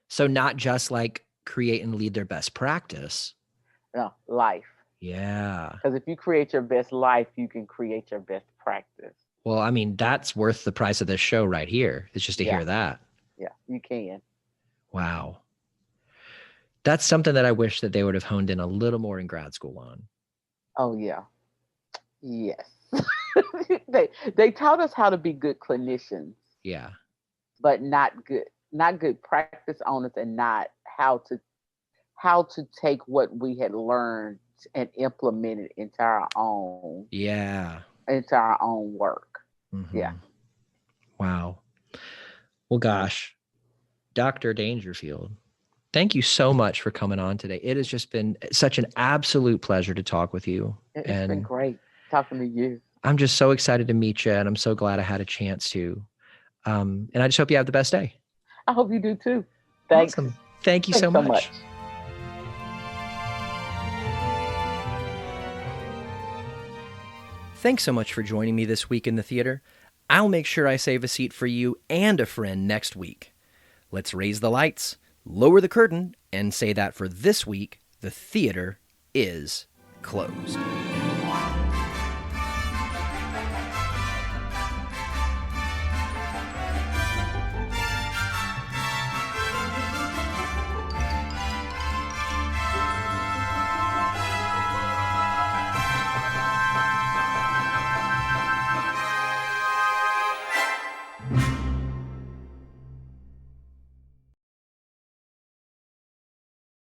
So not just like create and lead their best practice. No, life. Yeah. Because if you create your best life, you can create your best practice. Well, I mean, that's worth the price of this show right here. It's just to hear that. Yeah, you can. Wow. That's something that I wish that they would have honed in a little more in grad school on. Oh, yeah. Yes. they taught us how to be good clinicians. Yeah. But not good practice owners, and not how to take what we had learned and implement it into our own work. Mm-hmm. Yeah. Wow. Well, gosh, Dr. Dangerfield, thank you so much for coming on today. It has just been such an absolute pleasure to talk with you. It's been great talking to you. I'm just so excited to meet you, and I'm so glad I had a chance to. And I just hope you have the best day. I hope you do too. Thanks. Awesome. Thank you so much. Thanks so much for joining me this week in the theater. I'll make sure I save a seat for you and a friend next week. Let's raise the lights, lower the curtain, and say that for this week, the theater is closed.